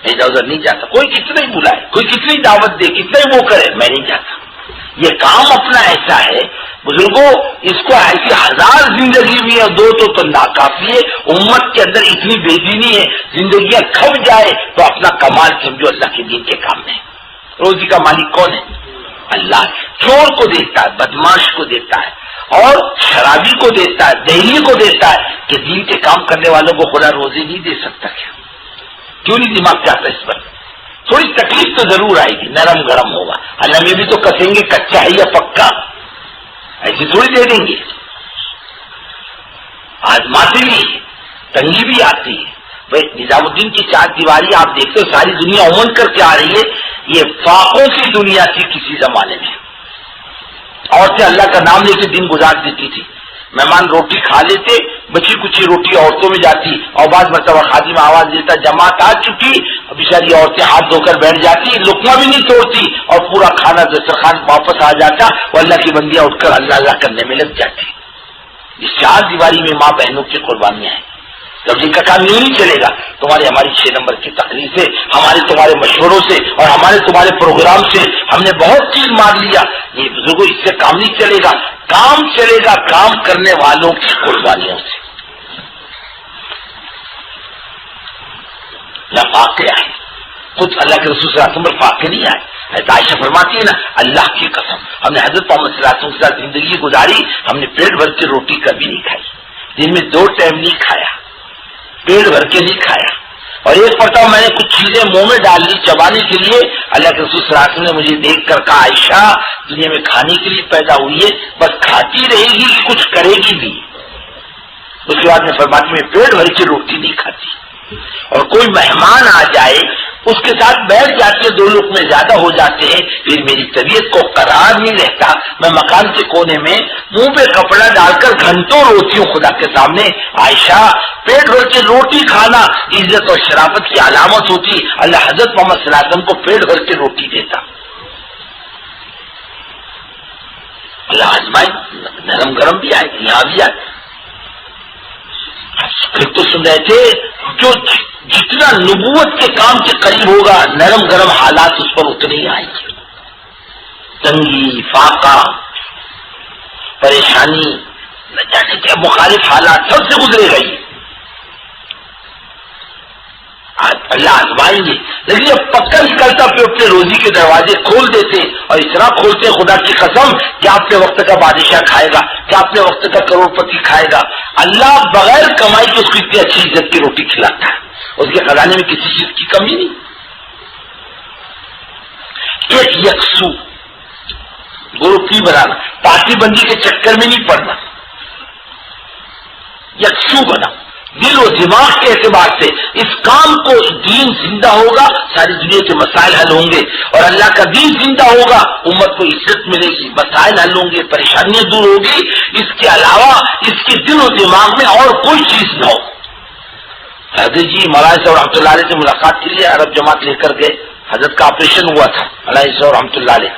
ادھر ادھر نہیں جاتا. کوئی کتنا ہی بلائے، کوئی کتنی دعوت دے، کتنا ہی وہ کرے، میں نہیں جاتا. یہ کام اپنا ایسا ہے بزرگوں، اس کو ایسی 1000 زندگی بھی ہے، 2 تو ناکافی ہے. امت کے اندر اتنی بے دینی ہے، زندگیاں کھپ جائے تو اپنا کمال سمجھو اللہ کے دین کے کام میں. روزی کا مالک کون ہے؟ اللہ. چور کو دیتا ہے، بدماش کو دیتا ہے، اور شرابی کو دیتا ہے، دہلی کو دیتا ہے. کہ دین کے کام کرنے والوں کو خدا روزی نہیں دے سکتا کیا؟ کیوں نہیں دماغ چاہتا اس پر؟ تھوڑی تکلیف تو ضرور آئے گی، نرم گرم ہوگا. اللہ میں بھی تو کسیں گے کچا ہے یا پکا، ایسی تھوڑی دے دیں گے. آزماتے بھی، تنگی بھی آتی ہے. بھائی نظام الدین کی 4 دیواری آپ دیکھتے ہو، ساری دنیا امن کر کے آ رہی ہے. یہ فاقوں کی دنیا تھی کسی زمانے میں. عورتیں اللہ کا نام لے کے دن گزار دیتی تھی. مہمان روٹی کھا لیتے، بچی کچی روٹی عورتوں میں جاتی، اور بعض مرتبہ خادم آواز دیتا جماعت آ چکی، بیچاری عورتیں ہاتھ دھو کر بیٹھ جاتی، لقمہ بھی نہیں توڑتی، اور پورا کھانا دسترخوان واپس آ جاتا، وہ اللہ کی بندیاں اٹھ کر اللہ اللہ کرنے میں لگ جاتی۔ اس چار دیواری میں ماں بہنوں کی قربانیاں ہیں۔ تبلیغ کا کام یوں نہیں چلے گا، تمہاری ہماری 6 نمبر کی تقریر سے، ہمارے تمہارے مشوروں سے، اور ہمارے تمہارے پروگرام سے ہم نے بہت چیز مار لیا، یہ بزرگوں اس سے کام نہیں چلے گا۔ کام چلے گا کام کرنے والوں کی قربانیوں سے۔ نہ واقعہ ہے، خود اللہ کے رسول صلی اللہ علیہ وسلم پر واقع نہیں آئے۔ حضرت عائشہ فرماتی ہے نا، اللہ کی قسم ہم نے حضرت محمد صلی اللہ علیہ وسلم کے ساتھ زندگی گزاری، ہم نے پیٹ بھر کے روٹی کبھی نہیں کھائی، دن میں 2 ٹائم نہیں کھایا، پیٹ بھر کے نہیں کھایا، اور ایک مرتبہ میں نے کچھ چیزیں منہ میں ڈال لی چبانے کے لیے، اللہ کے رسول صلی اللہ علیہ وسلم نے مجھے دیکھ کر کہا عائشہ دنیا میں کھانے کے لیے پیدا ہوئی ہے، بس کھاتی رہے گی کہ کچھ کرے گی بھی۔ اس کے بعد میں فرماتی میں پیٹ بھر کے روٹی نہیں کھاتی، اور کوئی مہمان آ جائے اس کے ساتھ بیٹھ جاتے، 2 لقمے زیادہ ہو جاتے ہیں، پھر میری طبیعت کو قرار نہیں رہتا، میں مکان کے کونے میں منہ پہ کپڑا ڈال کر گھنٹوں روتی ہوں خدا کے سامنے۔ عائشہ پیٹ بھر کے روٹی کھانا عزت اور شرافت کی علامت ہوتی، اللہ حضرت محمد صلی اللہ علیہ وسلم کو پیٹ بھر کے روٹی دیتا۔ اللہ آزمائے، نرم گرم بھی آئے، یہاں بھی آئے۔ پھر تو سن رہے تھے جو جتنا نبوت کے کام کے قریب ہوگا نرم گرم حالات اس پر اتنے ہی آئیں گے، تنگی، فاقہ، پریشانی، نہ جانے کیا مخالف حالات سب سے گزرے گا۔ اللہ آزمائیں گے، لیکن جب پکا نکلتا پھر اپنے روزی کے دروازے کھول دیتے، اور اس طرح کھولتے خدا کی قسم کیا اپنے وقت کا بادشاہ کھائے گا، کیا اپنے وقت کا کروڑ پتی کھائے گا۔ اللہ بغیر کمائی کے اس کو اتنی اچھی عزت کی روٹی کھلاتا ہے، اس کے خزانے میں کسی چیز کی کمی نہیں۔ ایک یکسو گروپ نہیں بنانا، پارٹی بندی کے چکر میں نہیں پڑنا، یکسو بنا دل و دماغ کے اعتبار سے۔ اس کام کو دین زندہ ہوگا، ساری دنیا کے مسائل حل ہوں گے، اور اللہ کا دین زندہ ہوگا، امت کو عزت ملے گی، مسائل حل ہوں گے، پریشانیاں دور ہوگی۔ اس کے علاوہ اس کے دل و دماغ میں اور کوئی چیز نہ ہو۔ حضرت جی مولانا صاحب رحمۃ اللہ علیہ سے ملاقات کے لیے عرب جماعت لے کر گئے، حضرت کا آپریشن ہوا تھا، مولانا صاحب رحمۃ اللہ علیہ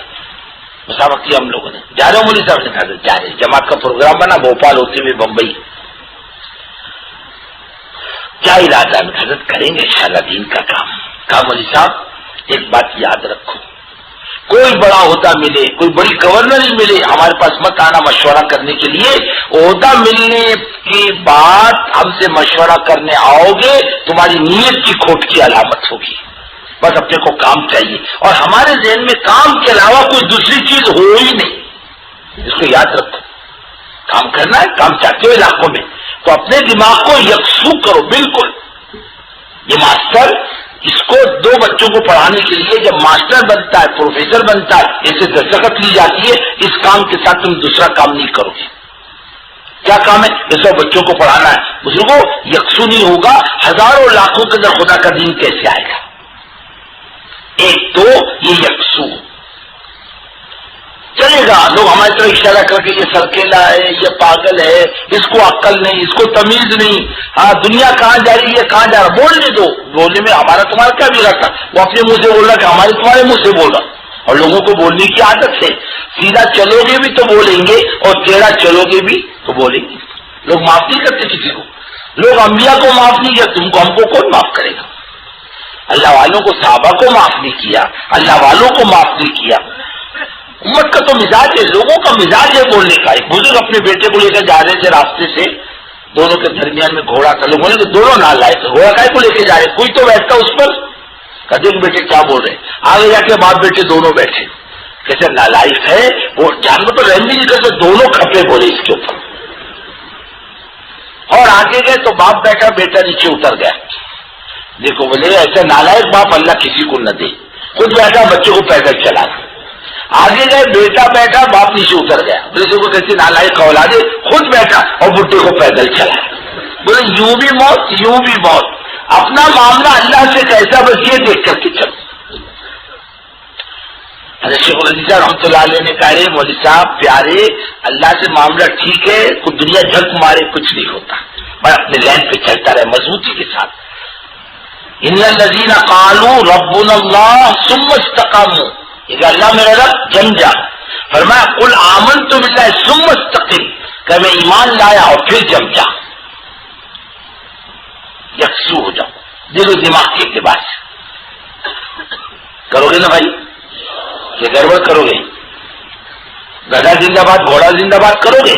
مسابقہ کیا ہم لوگوں نے، جا رہے ہو مولوی صاحب نے کہا جا رہے، جماعت کا پروگرام بنا بھوپال ہوتے ہوئے بمبئی، کیا ارادہ ہے؟ حضرت کریں گے انشاءاللہ دین کا کام۔ کہا مولوی صاحب ایک بات یاد رکھو، کوئی بڑا عہدہ ملے، کوئی بڑی گورنر ملے، ہمارے پاس مت آنا مشورہ کرنے کے لیے، عہدہ ملنے کے بعد ہم سے مشورہ کرنے آؤ گے تمہاری نیت کی کھوٹ کی علامت ہوگی۔ بس اپنے کو کام چاہیے، اور ہمارے ذہن میں کام کے علاوہ کوئی دوسری چیز ہو ہی نہیں، اس کو یاد رکھو۔ کام کرنا ہے، کام چاہتے ہو علاقوں میں، تو اپنے دماغ کو یکسو کرو۔ بالکل یہ ماسٹر، اس کو 2 بچوں کو پڑھانے کے لیے جب ماسٹر بنتا ہے، پروفیسر بنتا ہے، اسے دستخط لی جاتی ہے، اس کام کے ساتھ تم دوسرا کام نہیں کرو گے۔ کیا کام ہے؟ 100 بچوں کو پڑھانا ہے۔ بزرگوں یکسو نہیں ہوگا، ہزاروں لاکھوں کے اندر خدا کا دین کیسے آئے گا؟ ایک تو یہ یکسو چلے گا، لوگ ہماری طرف اشارہ کر کے یہ سرکیلا ہے، یہ پاگل ہے، اس کو عقل نہیں، اس کو تمیز نہیں، ہاں دنیا کہاں جا رہی ہے، کہاں جا رہا، بولنے دو۔ بولنے میں ہمارا تمہارا کیا بگڑ تھا؟ وہ اپنے منہ سے بول رہا کہ ہمارے تمہارے منہ سے بول رہا، اور لوگوں کو بولنے کی عادت ہے، سیدھا چلو گے بھی تو بولیں گے، اور ٹیڑھا چلو گے بھی تو بولیں گے۔ لوگ معاف نہیں کرتے کسی کو، لوگ انبیاء کو معاف نہیں کیا، تم کو ہم کو کون معاف کرے گا؟ اللہ والوں کو، صحابہ کو معاف نہیں کیا، اللہ والوں کو معاف نہیں کیا۔ امت کا تو مزاج ہے، لوگوں کا مزاج ہے بولنے کا۔ ایک بزرگ اپنے بیٹے کو لے کر جا رہے تھے راستے سے، دونوں کے درمیان میں گھوڑا تھا، لوگوں نے تو دونوں نہ لائے تھے، گھوڑا کائے کو لے کے جا رہے، کوئی تو بیٹھتا اس پر۔ کہتے بیٹے کیا بول رہے؟ آگے جا کے باپ بیٹے دونوں بیٹھے، کیسے نالائق ہے وہ، جانور پر رحم بھی نہیں کرتے، دونوں کھپے بولے اس کے اوپر، اور آگے گئے تو باپ بیٹھا، بیٹا نیچے اتر گیا۔ دیکھو بولے ایسے نالائق باپ اللہ کسی کو نہ دے، خود بیٹھا بچے کو پیدل چلا۔ آگے گئے بیٹا بیٹھا، باپ نیچے اتر گیا، بولے کو کیسے نالائق اولاد ہے، خود بیٹھا اور بڈھے کو پیدل چلا۔ بولے یوں بھی موت یوں بھی موت، اپنا معاملہ اللہ سے کیسا بس یہ دیکھ کر کے چلو۔ حضرت شیخ العزیز رحمۃ اللہ علیہ نے کہا مولوی صاحب پیارے، اللہ سے معاملہ ٹھیک ہے، کوئی دنیا جھک مارے کچھ نہیں ہوتا، اور اپنے لائن پہ چلتا رہے مضبوطی کے ساتھ۔ ان الذین قالوا ربنا اللہ ثم استقاموا، یہ اللہ میرا رب جم جا. فرمایا قل آمنت باللہ ثم استقم، کہ میں ایمان لایا اور پھر جم جا، یکسو ہو جاؤ دل و دماغ کے اعتبار سے. کرو گے نا بھائی؟ یہ گڑبڑ کرو گے، گدھا زندہ باد گھوڑا زندہ باد کرو گے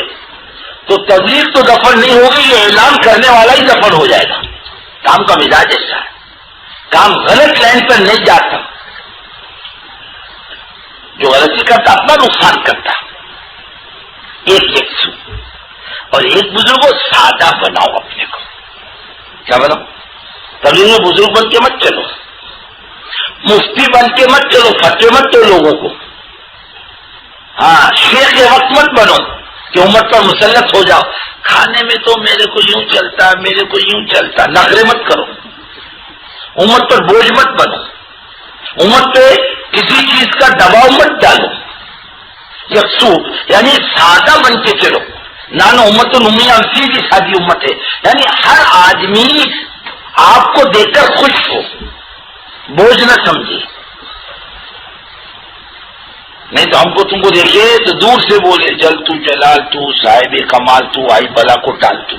تو تبلیغ تو دفن نہیں ہوگی، یہ اعلان کرنے والا ہی دفن ہو جائے گا. کام کا مزاج ایسا ہے، کام غلط لائن پر نہیں جاتا، جو غلطی کرتا اپنا نقصان کرتا. ایک یکسو اور ایک بزرگوں سادہ بناؤ اپنے کو. کیا بناؤ؟ تبلیغ میں بزرگ بن کے مت چلو، مفتی بن کے مت چلو، فتوے مت دو لوگوں کو. ہاں شیخ کے وقت مت بنو کہ امت پر مسلط ہو جاؤ. کھانے میں تو میرے کو یوں چلتا، میرے کو یوں چلتا، نخرے مت کرو. امت پر بوجھ مت بنو، امت پہ کسی چیز کا دباؤ مت ڈالو. یکسو یعنی سادہ بن کے چلو. نانو امت المیہ سیدھی سادی امت ہے، یعنی ہر آدمی آپ کو دیکھ کر خوش ہو، بوجھ نہ سمجھے. نہیں تو ہم کو تم کو دیکھے تو دور سے بولے جل تو جلال تو صاحب کمال تو آئی بلا کو ٹال تو.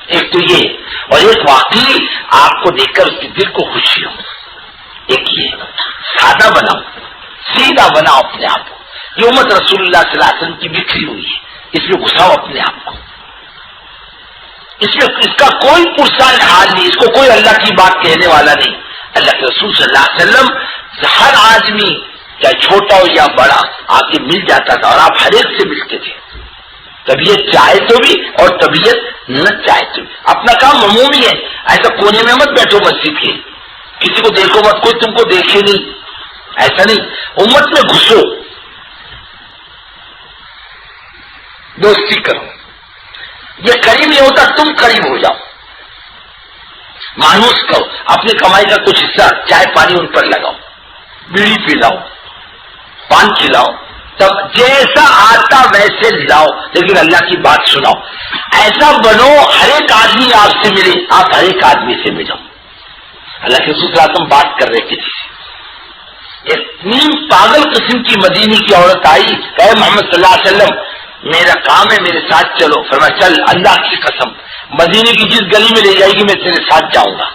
ایک تو یہ، اور ایک واقعی آپ کو دیکھ کر اس کے دل کو خوشی ہو. ایک یہ سادہ بناؤ، سیدھا بناؤ اپنے آپ کو. یہ امت رسول اللہ صلی اللہ علیہ وسلم کی بکھری ہوئی ہے، اس میں گھساؤ اپنے آپ کو. اس کا کوئی پرسان حال نہیں، اس کو کوئی اللہ کی بات کہنے والا نہیں. اللہ کے رسول صلی اللہ علیہ وسلم ہر آدمی چاہے چھوٹا ہو یا بڑا آپ کے مل جاتا تھا، اور آپ ہر ایک سے ملتے تھے، طبیعت چاہے تو بھی اور طبیعت نہ چاہے تو بھی. اپنا کام عمومی ہے، ایسا کونے میں مت بیٹھو مسجد کے، کسی کو دیکھو مت، کوئی تم کو دیکھے نہیں، ایسا نہیں. امت میں گھسو، دوستی کرو. یہ قریب نہیں ہوتا، تم قریب ہو جاؤ. مانوس کرو، اپنی کمائی کا کچھ حصہ چائے پانی ان پر لگاؤ، بیڑی پلاؤ، پان کھلاؤ، تب جیسا آتا ویسے لاؤ، لیکن اللہ کی بات سناؤ. ایسا بنو ہر ایک آدمی آپ سے ملے، آپ ہر ایک آدمی سے ملو. اللہ کے رسول صلی اللہ علیہ وسلم بات کر رہے کسی سے، اتنی پاگل قسم کی مدینی کی عورت آئی کہ محمد صلی اللہ علیہ وسلم میرا کام ہے، میرے ساتھ چلو. فرمایا چل، اللہ کی قسم مدینے کی جس گلی میں لے جائے گی میں تیرے ساتھ جاؤں گا.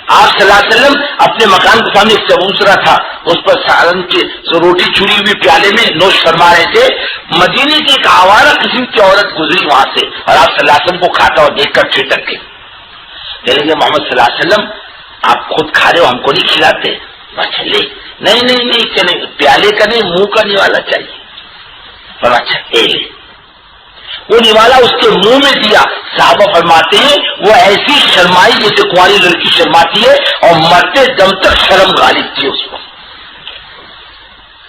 آپ صلی اللہ علیہ وسلم اپنے مکان کے سامنے ایک چبوترا تھا، اس پر سالن کی روٹی چوری ہوئی پیالے میں نوش فرما رہے تھے. مدینے کی ایک آوارہ قسم کی عورت گزری وہاں سے، اور آپ صلی اللہ علیہ وسلم کو کھاتا ہوا دیکھ کر ٹھٹک کے کہنے لگے محمد صلی اللہ علیہ وسلم آپ خود کھا رہے ہو، ہم کو نہیں کھلاتے. اچھا لے، نہیں چلے، پیالے کا نہیں منہ کا نوالا چاہیے. پر اچھا اے لے. وہ نوالا اس کے منہ میں دیا. صحابہ فرماتے ہیں وہ ایسی شرمائی جیسے کنواری لڑکی شرماتی ہے، اور مرتے دم تک شرم غالب تھی اس کو.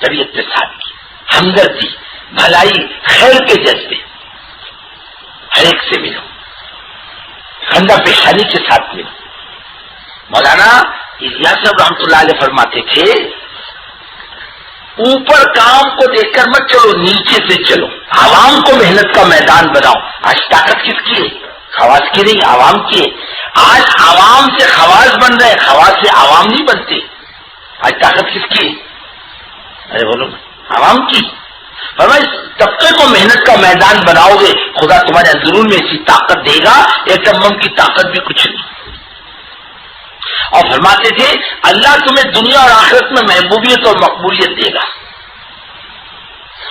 طبیعت کے ساتھ کی ہمدردی، بھلائی، خیر کے جذبے، ہر ایک سے ملو، خندہ پیشانی کے ساتھ ملو. مولانا الیاس صاحب رحمۃ اللہ علیہ فرماتے تھے اوپر کام کو دیکھ کر مت چلو، نیچے سے چلو. عوام کو محنت کا میدان بناؤ. آج طاقت کس کی ہے؟ خواص کی نہیں، عوام کی ہے. آج عوام سے خواص بن رہے، خواص سے عوام نہیں بنتے. آج طاقت کس کی ہے؟ ارے بولو، عوام کی. فرمایا اس طبقے کو محنت کا میدان بناؤ گے، خدا تمہارے اندرون میں ایسی طاقت دے گا، ایٹم کی طاقت بھی کچھ نہیں. اور فرماتے تھے اللہ تمہیں دنیا اور آخرت میں محبوبیت اور مقبولیت دے گا.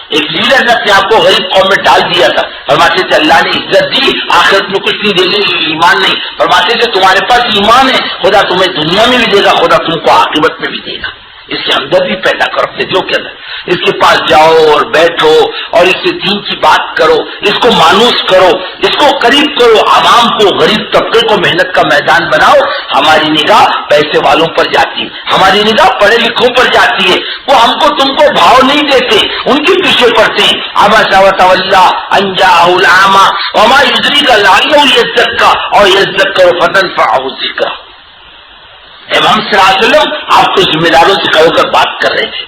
ایک لیڈر نے اپنے آپ کو غریب قوم میں ڈال دیا تھا. فرماتے تھے اللہ نے عزت دی، آخرت میں کچھ نہیں دے گی، ایمان نہیں. فرماتے تھے تمہارے پاس ایمان ہے، خدا تمہیں دنیا میں بھی دے گا، خدا تم کو عاقبت میں بھی دے گا. اس سے ہمدردی پیدا کرو اپنے دلوں کے اندر. اس کے پاس جاؤ اور بیٹھو اور اس سے دین کی بات کرو، اس کو مانوس کرو، اس کو قریب کرو. عوام کو، غریب طبقے کو محنت کا میدان بناؤ. ہماری نگاہ پیسے والوں پر جاتی ہے، ہماری نگاہ پڑھے لکھوں پر جاتی ہے. وہ ہم کو تم کو بھاؤ نہیں دیتے، ان کے پیچھے پڑتے ہیں. عبس وتولی ان جاءہ الاعمی وما یدریک لعلہ یزکیٰ اور یذکر فتنفعہ الذکریٰ. امام صلی اللہ علیہ وسلم آپ کو ذمہ داروں سے کہو کر بات کر رہے تھے.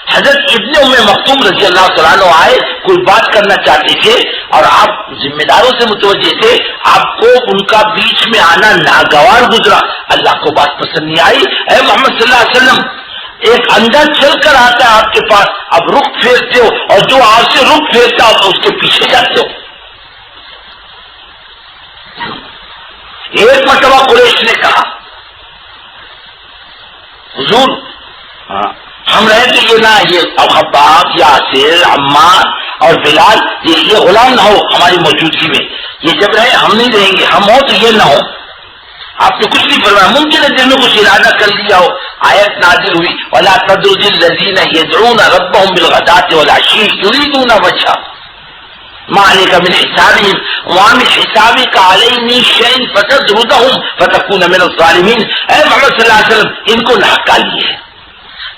حضرت ابن ام مکتوم رضی اللہ تعالیٰ عنہ آئے، کوئی بات کرنا چاہتے تھے. اور آپ ذمہ داروں سے متوجہ تھے، آپ کو ان کا بیچ میں آنا ناگوار گزرا، اللہ کو بات پسند نہیں آئی۔ اے محمد صلی اللہ علیہ وسلم، ایک اندھا چل کر آتا ہے آپ کے پاس، اب رخ پھیرتے ہو، اور جو آپ سے رخ پھیرتا ہو اس کے پیچھے جاتے ہو۔ ایک مرتبہ قریش نے کہا حضور ہم رہے تو یہ نہ، یہ خباب، یاسر، عمار اور بلال یہ غلام نہ ہو ہماری موجودگی میں، یہ جب رہے ہم نہیں رہیں گے، ہم ہو تو یہ نہ ہو۔ آپ نے کچھ نہیں فرمایا، ممکن ہے دل میں کچھ ارادہ کر لیا ہو۔ آیت نازل ہوئی وَلَا تَطْرُدِ الَّذِينَ يَدْعُونَ رَبَّهُم بِالْغَدَاةِ وَالْعَشِيِّ يُرِيدُونَ وَجْهَهُ مَا عَلَيْكَ مِنْ حِسَابِهِمْ وَمَا مِنْ حِسَابِكَ عَلَيْهِم مِّن شَيْءٍ فَتَطْرُدَهُمْ فَتَكُونَ مِنَ الظَّالِمِينَ۔ اے محمد صلی اللہ علیہ وسلم، ان کو نہکا لیے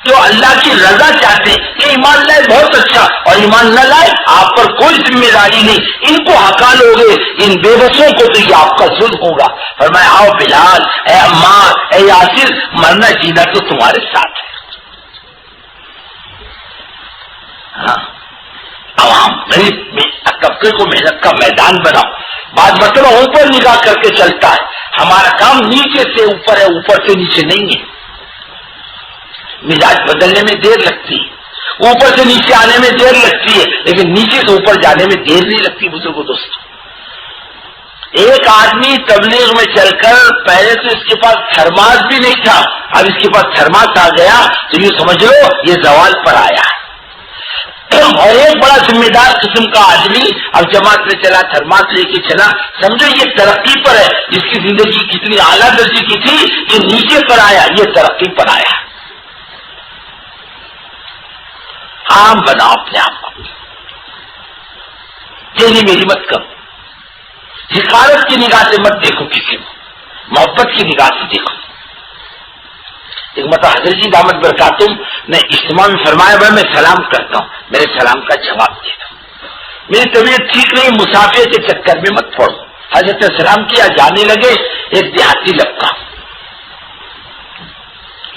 جو اللہ کی رضا چاہتے، یہ ایمان لائے بہت اچھا، اور ایمان نہ لائے آپ پر کوئی ذمہ داری نہیں، ان کو ہکا لوگے، ان بے بسوں کو تو یہ آپ کا ظلم ہوگا۔ فرمایا آؤ بلال، اے عمار، اے یاسر، مرنا جینا تو تمہارے ساتھ ہے۔ ہاں، عوام غریب طبقے کو محنت کا میدان بناؤ۔ بعض مرتبہ اوپر نگاہ کر کے چلتا ہے، ہمارا کام نیچے سے اوپر ہے، اوپر سے نیچے نہیں ہے۔ مزاج بدلنے میں دیر لگتی ہے، اوپر سے نیچے آنے میں دیر لگتی ہے، لیکن نیچے سے اوپر جانے میں دیر نہیں لگتی۔ بزرگوں دوستوں، ایک آدمی تبلیغ میں چل کر، پہلے تو اس کے پاس تھرماس بھی نہیں تھا، اب اس کے پاس تھرماس آ گیا تو یہ سمجھ لو یہ زوال پر آیا ہے۔ اور ایک بڑا ذمہ دار قسم کا آدمی اب جماعت میں چلا، تھرماس لے کے چلا، سمجھو یہ ترقی پر ہے، جس کی زندگی کتنی اعلیٰ درجے کی تھی، یہ نیچے پر آیا، یہ ترقی پر آیا۔ عام بناؤ اپنے آپ کو، تیری میری مت کرو، حقارت کی نگاہ سے مت دیکھو کسی کو، محبت کی نگاہ سے دیکھو۔ ایک مرتبہ حضرت جی دامت برکاتہم نے اجتماع میں فرمایا میں سلام کرتا ہوں، میرے سلام کا جواب دے دو، میری طبیعت ٹھیک نہیں، مسافر کے چکر میں مت پڑو۔ حضرت نے سلام کیا، جانے لگے، ایک دیہاتی لبکا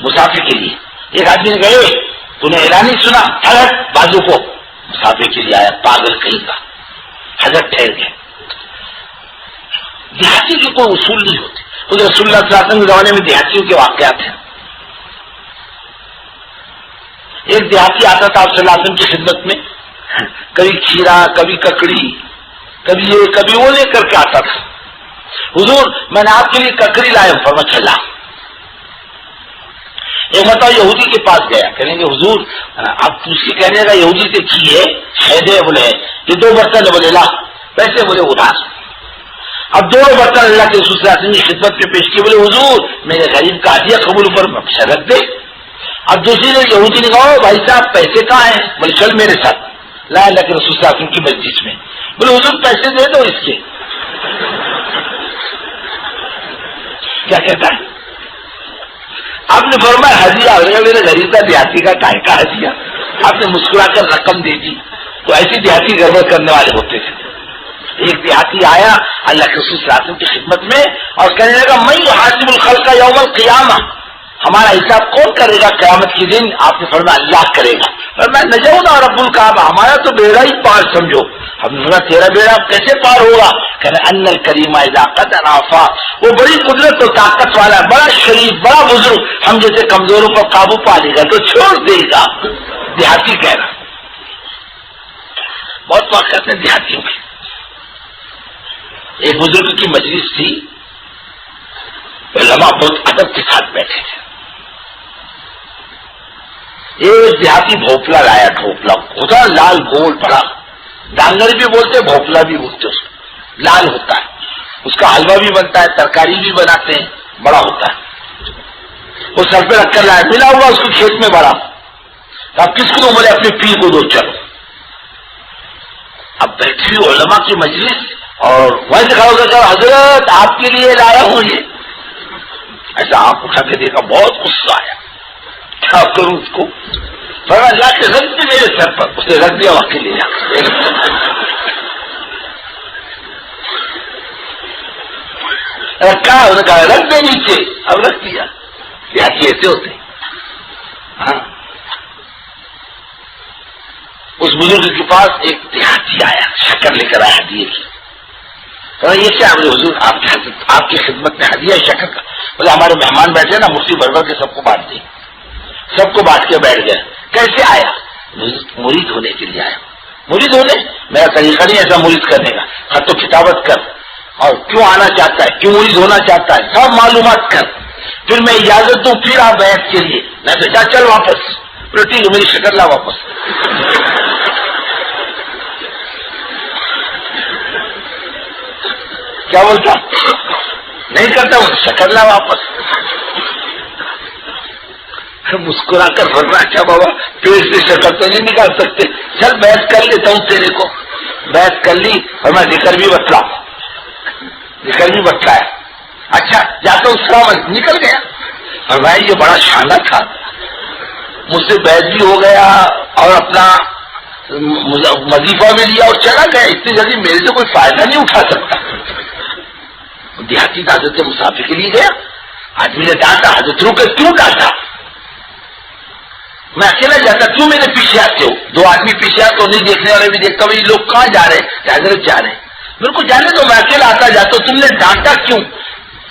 مسافر کے لیے، ایک آدمی نے کہا تو نے اعلان نہیں سنا، حضرت بازو کو، مسافر کے لیے آیا، پاگل کہیں کا۔ حضرت ٹھہر گئے۔ دیہاتی کے کوئی اصول نہیں ہوتے، خود رسول اللہ صلی اللہ علیہ وسلم کے زمانے میں دیہاتیوں کے واقعات ہیں۔ ایک دیہاتی آتا تھا آپ صلی اللہ علیہ وسلم کی خدمت میں، کبھی کھیرا، کبھی ککڑی، کبھی یہ کبھی وہ لے کر کے آتا تھا۔ حضور میں نے آپ کے لیے ککڑی لایا ہوں، فرمایا چلا۔ ایک مرتبہ یہودی کے پاس گیا، کہیں گے حضور اب اس کے کہنے کا یہودی سے کی ہے شہدے، بولے یہ 2 برتن، بولے لا پیسے، بولے ادھار۔ اب 2 برتن اللہ کے رسول صلی اللہ علیہ وسلم کی خدمت میں پیش کیے، بولے حضور میرے غریب کا ہدیہ قبول پر شرط دے۔ اب دوسری نے یہودی نے کہا بھائی صاحب پیسے کہاں ہیں؟ بولے چل میرے ساتھ، لا اللہ کے رسول صلی اللہ علیہ وسلم کی مجلس میں، بولے حضور پیسے دے دو اس کے۔ کیا کہتا ہے؟ آپ نے فرمایا ہدیہ ہو گیا، میرے غریب کا دیہاتی کا کائے کا ہدیہ؟ آپ نے مسکرا کر رقم دے دی۔ تو ایسی دیہاتی گڑبڑ کرنے والے ہوتے تھے۔ ایک دیہاتی آیا اللہ کے رسول صلی اللہ علیہ وسلم کی خدمت میں اور کہنے لگا میں یحاسب الخلق یوم القیامہ، ہمارا حساب کون کرے گا قیامت کے دن؟ آپ نے فرمایا اللہ کرے گا۔ فرمایا نجونا رب الکعبہ، ہمارا تو بیڑا ہی پار سمجھو۔ ہم نے کہا تیرا بیڑا اب کیسے پار ہوگا؟ کہنے ان الکریم اذا قدر عفا، وہ بڑی قدرت و طاقت والا، بڑا شریف، بڑا بزرگ، ہم جیسے کمزوروں پر قابو پا لے گا تو چھوڑ دے گا۔ دیہاتی کہہ رہا، بہت واقعات ہیں دیہاتیوں کے۔ ایک بزرگ کی مجلس تھی، علماء بہت ادب کے ساتھ بیٹھے تھے۔ ایک دیہاتی بھوپلا لایا، ڈھوپلا ہوتا لال گول بڑا، ڈانگر بھی بولتے بھوپلا بھی بولتے، اس کو لال ہوتا ہے، اس کا حلوہ بھی بنتا ہے، ترکاری بھی بناتے ہیں، بڑا ہوتا ہے۔ وہ سر پہ رکھ کر لایا، ملا ہوا اس کو کھیت میں بڑا۔ اب کس کو بولے اپنے پیر کو دو، چلو۔ اب بیٹھی علماء کی مجلس اور وہیں کھڑا ہو کر حضرت آپ کے لیے لایا ہوں یہ۔ ایسا آپ اٹھا کے دیکھا، بہت غصہ آیا، کیا کروں اس کو؟ فرمایا اللہ کے رکھ دے میرے سر پر، اس نے رکھ دیا، واقعی لے جا رکھا، انہوں نے کہا رکھ دے نیچے، اب رکھ دیا۔ ایسے ہوتے ہیں۔ ہاں، اس اس بزرگ کے پاس ایک دیہاتی آیا، شکر لے کر آیا ہدیے کی. یہ کیا؟ بولے حضور آپ کی خدمت میں ہدیہ شکر کا. بولے ہمارے مہمان بیٹھے نا، مٹھی بھر بھر کے سب کو بانٹ دی. سب کو بانٹ کے بیٹھ گئے. کیسے آیا؟ مرید ہونے کے لیے آیا. مرید ہونے؟ میرا طریقہ نہیں ایسا مرید کرنے کا. خط و کتابت کر، اور کیوں آنا چاہتا ہے، کیوں مرید ہونا چاہتا ہے، سب معلومات کر، پھر میں اجازت دوں، پھر آپ بیعت کے لیے. میں تو جا چل واپس. بولے ٹھیک ہے، میری شکر لا واپس. کیا بولتا؟ نہیں کرتا ہوں، شکر لا واپس. مسکرا کر بھرنا، کیا بابا پیٹ سے شکر تو نہیں نکال سکتے، چل بیعت کر لیتا ہوں تیرے کو. بیعت کر لی اور میں ذکر بھی بتلایا. اچھا جاتا ہوں، السلام نکل گیا. اور بھائی یہ بڑا شانہ تھا، مجھ سے بیعت بھی ہو گیا اور اپنا وظیفہ بھی لیا اور چلا گیا. اتنی جلدی میرے سے کوئی فائدہ نہیں اٹھا سکتا. دیہاتی حضرت مسافر کے لیے گیا. آدمی نے ڈانٹا، حضرت روک کے کیوں ڈانٹا؟ میں اکیلا جاتا، کیوں میرے پیچھے آتے ہو؟ دو آدمی پیچھے آتے تو نہیں دیکھنے والے بھی دیکھتا بھائی لوگ کہاں جا رہے ہیں؟ حضرت جا رہے ہیں. میرے کو جانے دو، میں اکیلا آتا جاتا. تم نے ڈانٹا کیوں؟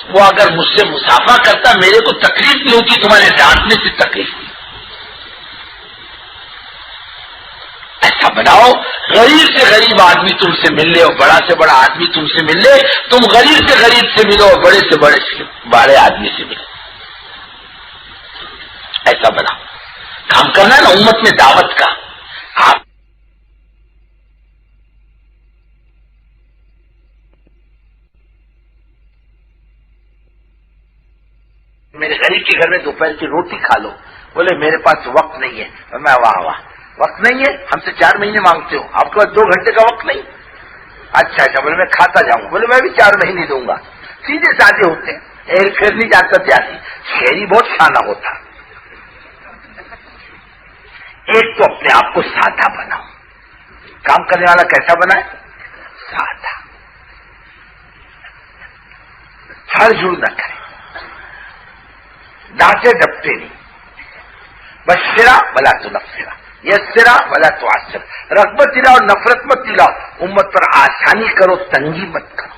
وہ اگر مجھ سے مسافہ کرتا میرے کو تکلیف نہیں ہوتی، تمہارے ڈانٹنے سے تکلیف ہوئی. ایسا بناؤ غریب سے غریب آدمی تم سے مل لے اور بڑا سے بڑا آدمی تم سے مل لے. تم غریب سے غریب سے ملو اور بڑے سے بڑے آدمی سے ملو. ایسا بناؤ. کام کرنا ہے نا امت میں دعوت کا. آپ میرے غریب کے گھر میں دوپہر کی روٹی کھا لو. بولے میرے پاس وقت نہیں ہے. میں واہ واہ، وقت نہیں ہے؟ ہم سے 4 مہینے مانگتے ہو، آپ کے پاس 2 گھنٹے کا وقت نہیں؟ اچھا بولے میں کھاتا جاؤں. بولے میں بھی 4 مہینے دوں گا. سیدھے سادے ہوتے ہیں، ایل پھر نہیں جاتا جاتی. شہری بہت شانہ ہوتا. ایک تو اپنے آپ کو سادہ بناؤ. کام کرنے والا کیسا بنا ہے؟ سادہ. چھڑ جھوڑ نہ کرے، ڈانٹے ڈپٹے نہیں. بشرا ولا تنفرا، یسرا ولا تعسر. رغبت دلاؤ، نفرت مت دلاؤ. امت پر آسانی کرو، تنگی مت کرو.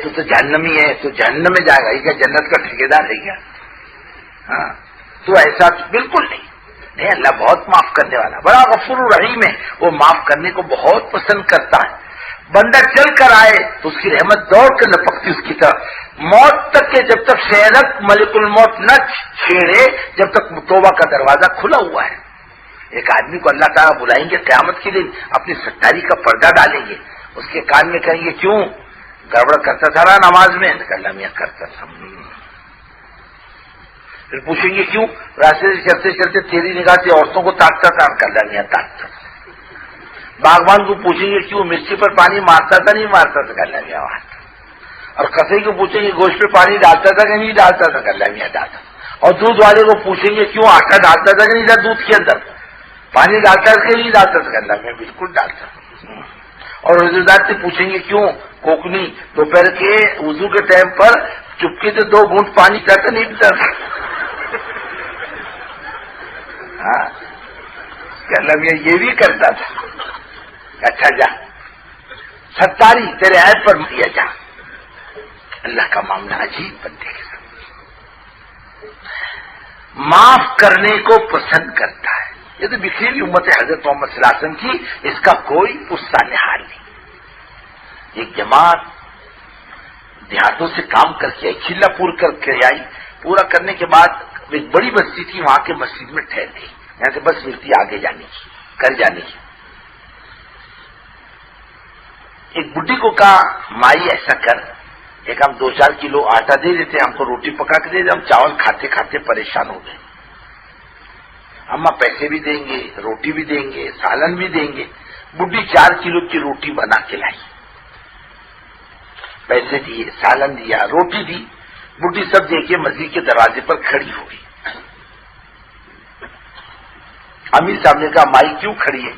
تو جہنمی ہے، تو جہنم میں جائے گا. یہ کیا جنت کا ٹھیکیدار ہے کیا؟ ہاں تو ایسا بالکل نہیں. نہیں، اللہ بہت معاف کرنے والا، بڑا غفور الرحیم ہے. وہ معاف کرنے کو بہت پسند کرتا ہے. بندہ چل کر آئے تو اس کی رحمت دوڑ کر لپکتی اس کی طرف. موت تک کے جب تک شہرت ملک الموت نہ چھیڑے، جب تک توبہ کا دروازہ کھلا ہوا ہے. ایک آدمی کو اللہ تعالیٰ بلائیں گے قیامت کے دن، اپنی ستاری کا پردہ ڈالیں گے. اس کے کان میں کہیں گے کیوں گڑبڑ کرتا تھا نا نماز میں؟ اللہ میاں کرتا تھا. پھر پوچھیں گے کیوں راستے سے چلتے چلتے تیری نگاہ سے عورتوں کو تاکتا تھا؟ اللہ میاں تاکتا تھا. باغبان کو پوچھیں گے کیوں مرچی پر پانی مارتا تھا نہیں مارتا تھا؟ اللہ میاں مارتا. اور کسے کو پوچھیں گے گوشت پہ پانی ڈالتا تھا کہ نہیں ڈالتا تھا؟ اللہ میاں ڈالتا. اور دودھ والے کو پوچھیں گے کیوں آٹا ڈالتا تھا کہ نہیں تھا دودھ کے اندر؟ پانی ڈالتا تھا کہ نہیں ڈالتا تھا؟ اللہ میاں بالکل ڈالتا. اور رضوات سے پوچھیں گے کیوں کوکنی دوپہر کے وضو کے ٹائم پر چپکے سے 2 گھونٹ پانی پیتا نہیں پیتا؟ ہاں اللہ میاں یہ بھی کرتا تھا. اچھا جا ستاری تیرے عیب پر دیا جا. اللہ کا معاملہ عجیب بندے کے ساتھ معاف کرنے کو پسند کرتا ہے. یہ تو بکھری ہوئی امت حضرت محمد صلی اللہ علیہ وسلم کی، اس کا کوئی پستہ نہال نہیں. ایک جماعت دیہاتوں سے کام کر کے آئی، چلا پور کر کے آئی. پورا کرنے کے بعد ایک بڑی بستی تھی، وہاں کے مسجد میں ٹھہر گئی. یہاں سے بس ملتی آگے جانے کی، کر جانے کی. ایک بڈھی کو کہا مائی ایسا کر، ایک ہم 2-4 کلو آٹا دے دیتے، ہم کو روٹی پکا کے دے دے. ہم چاول کھاتے کھاتے پریشان ہو گئے. اماں پیسے بھی دیں گے، روٹی بھی دیں گے، سالن بھی دیں گے. بڈھی 4 کلو کی روٹی بنا کے لائی. پیسے دیے، سالن دیا، روٹی دی. بڈھی سب دے کے مسجد کے دروازے پر کھڑی ہو گئی. امیر صاحب نے کہا مائی کیوں کھڑی ہے؟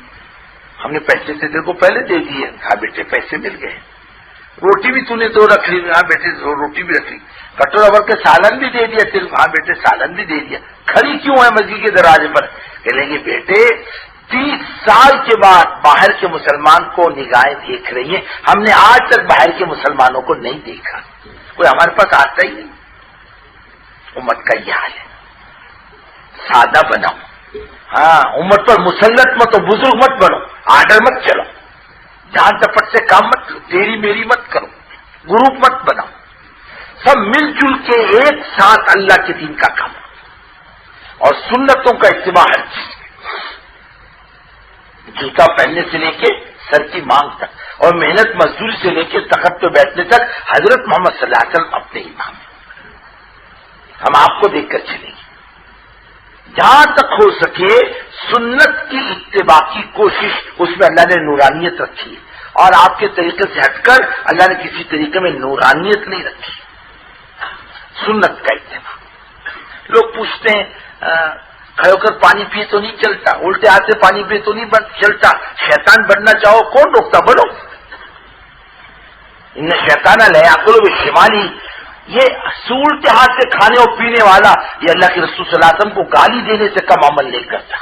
ہم نے پیسے سے تیرے کو پہلے دے دیے. کہا بیٹے پیسے مل گئے. روٹی بھی تو نے دو رکھ لی, ہاں بیٹے روٹی بھی رکھ لی, کٹورا بھر کے سالن بھی دے دیا صرف, ہاں بیٹے سالن بھی دے دیا, کھڑی کیوں ہے مسجد کے دروازے پر؟ کہنے لگے بیٹے 30 سال کے بعد باہر کے مسلمان کو نگاہیں دیکھ رہی ہیں, ہم نے آج تک باہر کے مسلمانوں کو نہیں دیکھا, کوئی ہمارے پاس آتا ہی نہیں. امت کا یہ حال ہے, سادہ بناؤ, ہاں امت پر مسلط مت ہو, بزرگ مت بنو, آڈر مت چلو, جان چپٹ سے کام مت لو, تیری میری مت کرو, گروپ مت بناؤ, سب مل جل کے ایک ساتھ اللہ کے دین کا کام اور سنتوں کا اتباع ہر چیز, جوتا پہننے سے لے کے سر کی مانگ تک اور محنت مزدوری سے لے کے تخت پہ بیٹھنے تک حضرت محمد صلی اللہ علیہ وسلم اپنے امام ہیں. ہم آپ کو دیکھ کر چلیں گے. جہاں تک ہو سکے سنت کی اتباع کی کوشش, اس میں اللہ نے نورانیت رکھی ہے, اور آپ کے طریقے سے ہٹ کر اللہ نے کسی طریقے میں نورانیت نہیں رکھی. سنت کا اتباع. لوگ پوچھتے ہیں کھڑے ہو کر پانی پیے تو نہیں چلتا, الٹے ہاتھ سے پانی پیے تو نہیں چلتا, شیطان بننا چاہو کون روکتا, بنو. ان شیطانہ لیا کرو شمالی, یہ الٹے ہاتھ سے کھانے اور پینے والا یہ اللہ کے رسول صلی اللہ علیہ وسلم کو گالی دینے سے کم عمل نہیں کرتا.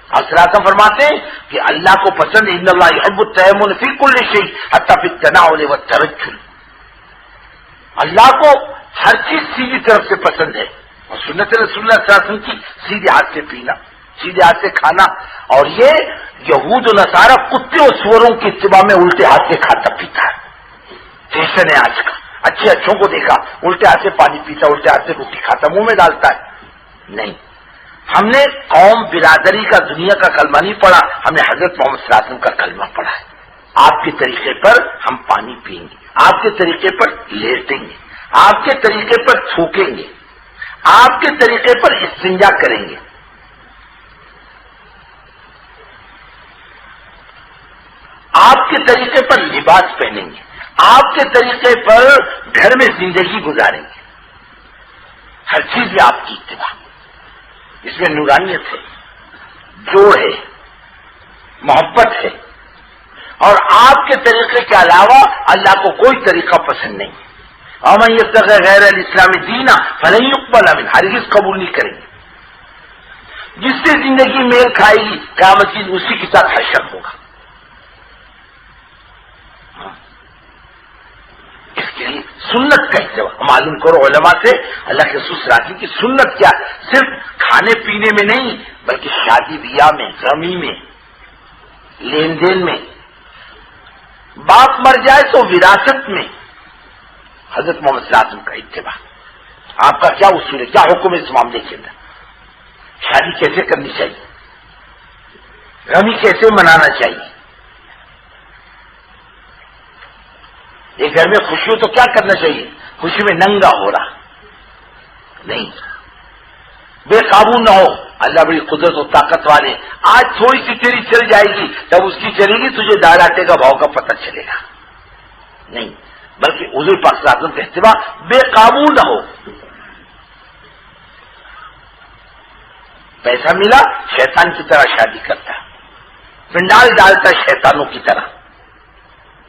آپ صلی اللہ علیہ وسلم فرماتے ہیں کہ اللہ کو پسند ان اللہ یحب التیمن فی کل شیء حتی فی التناول والترجل. اللہ کو ہر چیز سیدھی طرف سے پسند ہے, اور سنت رسول اللہ صلی اللہ علیہ وسلم کی سیدھے ہاتھ سے پینا, سیدھے ہاتھ سے کھانا. اور یہ یہود و نصارہ کتے اور سوروں کی اتباع میں الٹے ہاتھ سے کھاتا پیتا ہے. فیشن ہے آج کا, اچھے اچھوں کو دیکھا الٹے ہاتھ سے پانی پیتا, الٹے ہاتھ سے روٹی کھاتا, منہ میں ڈالتا ہے. نہیں, ہم نے قوم برادری کا دنیا کا کلمہ نہیں پڑھا, ہم نے حضرت محمد صلی اللہ علیہ وسلم کا کلمہ پڑھا ہے. آپ کے طریقے پر ہم پانی پئیں گے, آپ کے طریقے پر لیٹیں گے, آپ کے طریقے پر تھوکیں گے, آپ کے طریقے پر استنجا کریں گے, آپ کے طریقے پر لباس پہنیں گے, آپ کے طریقے پر گھر میں زندگی گزاریں گے. ہر چیز میں آپ کی اتباع, اس میں نورانیت ہے, جوڑ ہے, محبت ہے, اور آپ کے طریقے کے علاوہ اللہ کو کوئی طریقہ پسند نہیں. اور میں یہ غیر الاسلامی دینا فلن يقبل منه, ہرگز قبول نہیں کریں گے. جس سے زندگی میل کھائے گی قیامت کی اسی کے ساتھ حشر ہوگا. اس کے لیے سنت کا اتباع معلوم کرو علماء سے. اللہ کے رسول صلی اللہ علیہ وسلم کی سنت کیا, صرف کھانے پینے میں نہیں بلکہ شادی بیاہ میں, غمی میں, لین دین میں, باپ مر جائے تو وراثت میں حضرت محمد صلی اللہ علیہ وسلم کا اتباع. آپ کا کیا اصول ہے, کیا حکم ہے اس معاملے کے اندر؟ شادی کیسے کرنی چاہیے, غمی کیسے منانا چاہیے, ایک گھر میں خوشی ہو تو کیا کرنا چاہیے؟ خوشی میں ننگا ہو رہا نہیں, بے قابو نہ ہو. اللہ بڑی قدرت و طاقت والے, آج تھوڑی سی تیری چل جائے گی, جب اس کی چلے گی تجھے دال آٹے کا بھاؤ کا پتہ چلے گا. نہیں, بلکہ حضور پاک صلی اللہ علیہ وسلم کا اتباع بے قابو نہ ہو. پیسہ ملا شیطان کی طرح شادی کرتا, پنڈال ڈالتا شیطانوں کی طرح,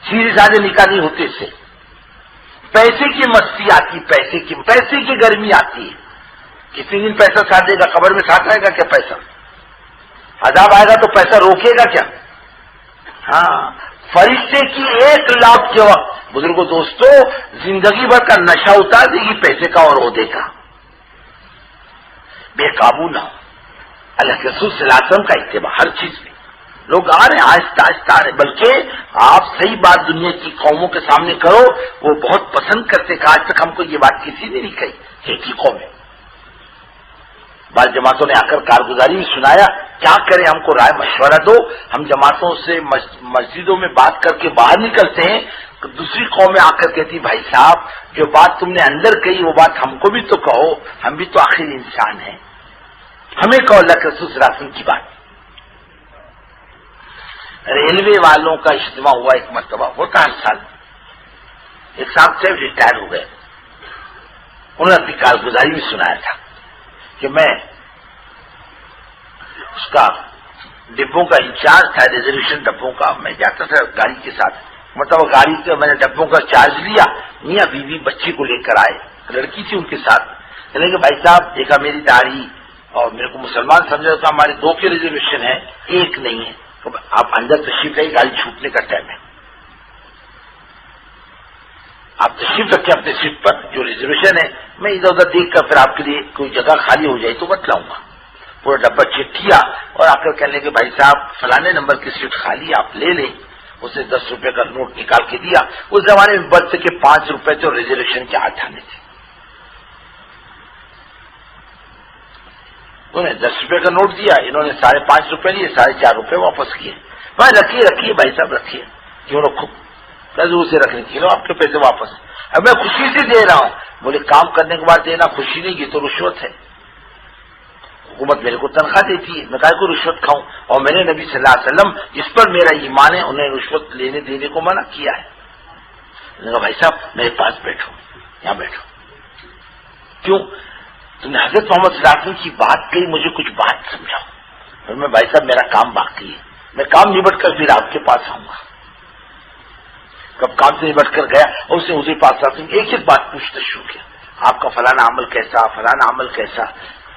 سیدھے سادے نکاح نہیں ہوتے اس سے. پیسے کی مستی آتی, پیسے کی گرمی آتی ہے. کتنے دن پیسہ ساتھ دے گا, قبر میں ساتھ آئے گا کیا پیسہ؟ عذاب آئے گا تو پیسہ روکے گا کیا؟ ہاں, فرشتے کی 1 لاکھ کے وقت بزرگوں دوستو زندگی بھر کا نشہ اتار دے گی پیسے کا اور عہدے کا. بے قابو نہ ہو. اللہ کے رسول صلی اللہ علیہ وسلم کا اتباع ہر چیز میں. لوگ آ رہے ہیں آہستہ آہستہ آ رہے, بلکہ آپ صحیح بات دنیا کی قوموں کے سامنے کرو, وہ بہت پسند کرتے کہ آج تک ہم کو یہ بات کسی نے نہیں کہی کہ قوم ہے. بعض جماعتوں نے آ کر کارگزاری میں سنایا, کیا کریں, ہم کو رائے مشورہ دو. ہم جماعتوں سے مسجدوں میں بات کر کے باہر نکلتے ہیں, دوسری قومیں آ کر کہتی بھائی صاحب جو بات تم نے اندر کہی وہ بات ہم کو بھی تو کہو, ہم بھی تو آخر انسان ہیں, ہمیں کہو اللہ کے رسول صلی اللہ علیہ وسلم کی بات. ریلوے والوں کا اجتماع ہوا ایک مرتبہ, ہوتا ہر سال. ایک صاحب سے ریٹائر ہو گئے, انہوں نے اپنی کارگزاری میں سنایا تھا کہ میں اس کا ڈبوں کا انچارج تھا, ریزرویشن ڈبوں کا. میں جاتا تھا گاڑی کے ساتھ, مطلب گاڑی سے میں نے ڈبوں کا چارج لیا، میاں بیوی بچی کو لے کر آئے، لڑکی تھی ان کے ساتھ، کہنے کہ بھائی صاحب دیکھا میری داڑھی اور میرے کو مسلمان سمجھا تھا، ہمارے 2 کے ریزرویشن ہے، 1 نہیں ہے، تو آپ اندر تشریف لائیے، گاڑی چھوٹنے کا ٹائم ہے، آپ تشریف رکھیں اپنے سیٹ پر، جو ریزرویشن ہے میں ادھر ادھر دیکھ کر پھر آپ کے لیے کوئی جگہ خالی ہو جائے تو بتلاؤں گا۔ پورا ڈبہ چیک کیا اور آ کر کہنے کہ بھائی صاحب فلانے نمبر کی سیٹ خالی آپ لے لیں، اسے 10 روپے کا نوٹ نکال کے دیا، اس زمانے میں برتھ کے 5 روپے تھے اور ریزرویشن کے 8 آنے تھے، انہوں نے 10 روپے کا نوٹ دیا، انہوں نے 5.5 روپے لیے، 4.5 روپے واپس کیے، بھائی رکھیے بھائی صاحب رکھیے، کیوں رکھو، ضرور سے رکھنے کے لو آپ کے پیسے واپس، اب میں خوشی سے دے رہا ہوں، بولے کام کرنے کے بعد دینا خوشی نہیں، یہ تو رشوت ہے، حکومت میرے کو تنخواہ دیتی ہے، میں کہا کو رشوت کھاؤں، اور میں نے نبی صلی اللہ علیہ وسلم جس پر میرا ایمان ہے انہیں رشوت لینے دینے کو منع کیا ہے، میں نے کہا بھائی صاحب میرے پاس بیٹھو، یہاں بیٹھو، کیوں تم نے حضرت محمد صلی اللہ علیہ وسلم کی بات کہی، مجھے کچھ بات سمجھاؤ، پھر میں بھائی صاحب میرا کام باقی ہے، میں کام نبٹ کر پھر آپ کے پاس آؤں گا، کب کام سے نبٹ کر گیا اور اسے اسی پاس آتے ایک بات پوچھنا شروع کیا، آپ کا فلانا عمل کیسا، فلانا عمل کیسا،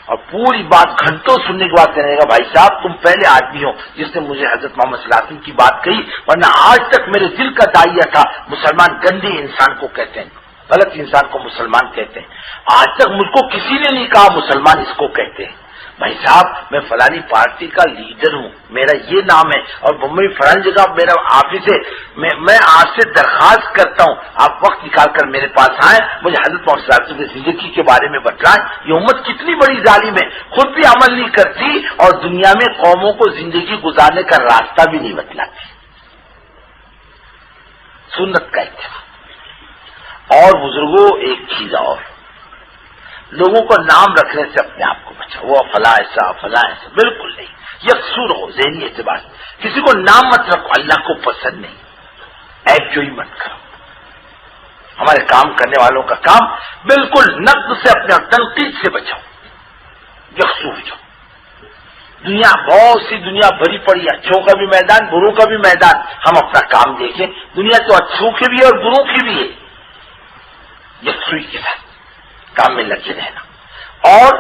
اور پوری بات گھنٹوں سننے کے بعد کہنے لگا بھائی صاحب تم پہلے آدمی ہو جس نے مجھے حضرت محمد صلی اللہ علیہ وسلم کی بات کہی، ورنہ آج تک میرے دل کا داعیہ تھا مسلمان گندے انسان کو کہتے ہیں، غلط انسان کو مسلمان کہتے ہیں، آج تک مجھ کو کسی نے نہیں کہا مسلمان اس کو کہتے ہیں، بھائی صاحب میں فلانی پارٹی کا لیڈر ہوں، میرا یہ نام ہے، اور بمبئی فلانی جگہ میرا آفس ہے، میں آپ سے درخواست کرتا ہوں آپ وقت نکال کر میرے پاس آئیں، مجھے حضرت محمد صلی اللہ علیہ وسلم کی زندگی کے بارے میں بتلائیں، یہ امت کتنی بڑی ظالم ہے، خود بھی عمل نہیں کرتی اور دنیا میں قوموں کو زندگی گزارنے کا راستہ بھی نہیں بتلاتی، سنت کا اتباع۔ اور بزرگوں ایک چیز اور، لوگوں کو نام رکھنے سے اپنے آپ کو بچاؤ، وہ فلاں ایسا فلاں ایسا، بالکل نہیں، یکسو رہو ذہنی اعتبار سے، کسی کو نام مت رکھو، اللہ کو پسند نہیں، عیب جوئی مت کرو، ہمارے کام کرنے والوں کا کام بالکل نقد سے اپنے تنقید سے بچاؤ، یکسو ہو جاؤ، دنیا بہت سی دنیا بھری پڑی، اچھوں کا بھی میدان بروں کا بھی میدان، ہم اپنا کام دیکھیں، دنیا تو اچھوں کی بھی ہے اور بروں کی بھی ہے، یکسوئی کے ساتھ کام میں لگے رہنا۔ اور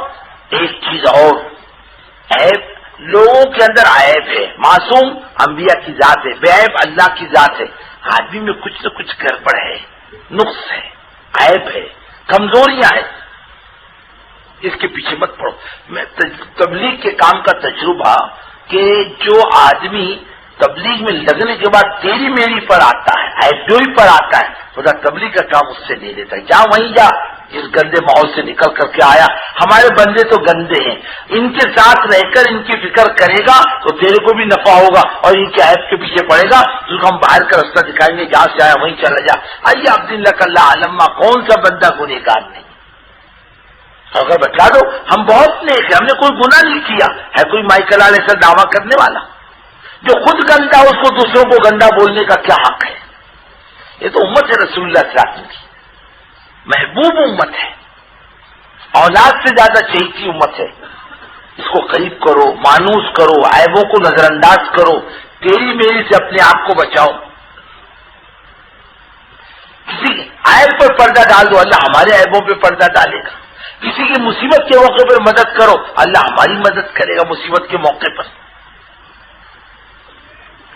ایک چیز اور، عیب لوگوں کے اندر عیب ہے، معصوم انبیاء کی ذات ہے، بے عیب اللہ کی ذات ہے، آدمی میں کچھ نہ کچھ گڑبڑ ہے، نقص ہے، عیب ہے، کمزوریاں ہیں، اس کے پیچھے مت پڑو۔ میں تبلیغ کے کام کا تجربہ کہ جو آدمی تبلیغ میں لگنے کے بعد تیری میری پر آتا ہے، عیب جوئی پر آتا ہے، خدا تبلیغ کا کام اس سے نہیں لیتا، جا وہیں جا، اس گندے ماحول سے نکل کر کے آیا، ہمارے بندے تو گندے ہیں، ان کے ساتھ رہ کر ان کی فکر کرے گا تو تیرے کو بھی نفع ہوگا، اور ان کے عیب کے پیچھے پڑے گا تو ہم باہر کا راستہ دکھائیں گے، جہاں سے آیا وہیں چلا جا، آئیے عبد اللہ اللہ علما، کون سا بندہ گنہگار نہیں، اگر بتلا دو ہم بہت نیک ہیں، ہم نے کوئی گناہ نہیں کیا ہے، کوئی مائیکل ایسا دعویٰ کرنے والا جو خود گندا اس کو دوسروں کو گندا بولنے کا کیا حق ہے؟ یہ تو امت ہے رسول اللہ صلی اللہ علیہ وسلم کی، محبوب امت ہے، اولاد سے زیادہ چہیتی امت ہے، اس کو قریب کرو، مانوس کرو، عیبوں کو نظر انداز کرو، تیری میری سے اپنے آپ کو بچاؤ، کسی عیب پر پردہ ڈال دو، اللہ ہمارے عیبوں پہ پردہ ڈالے گا، کسی کی مصیبت کے موقع پر مدد کرو، اللہ ہماری مدد کرے گا مصیبت کے موقع پر،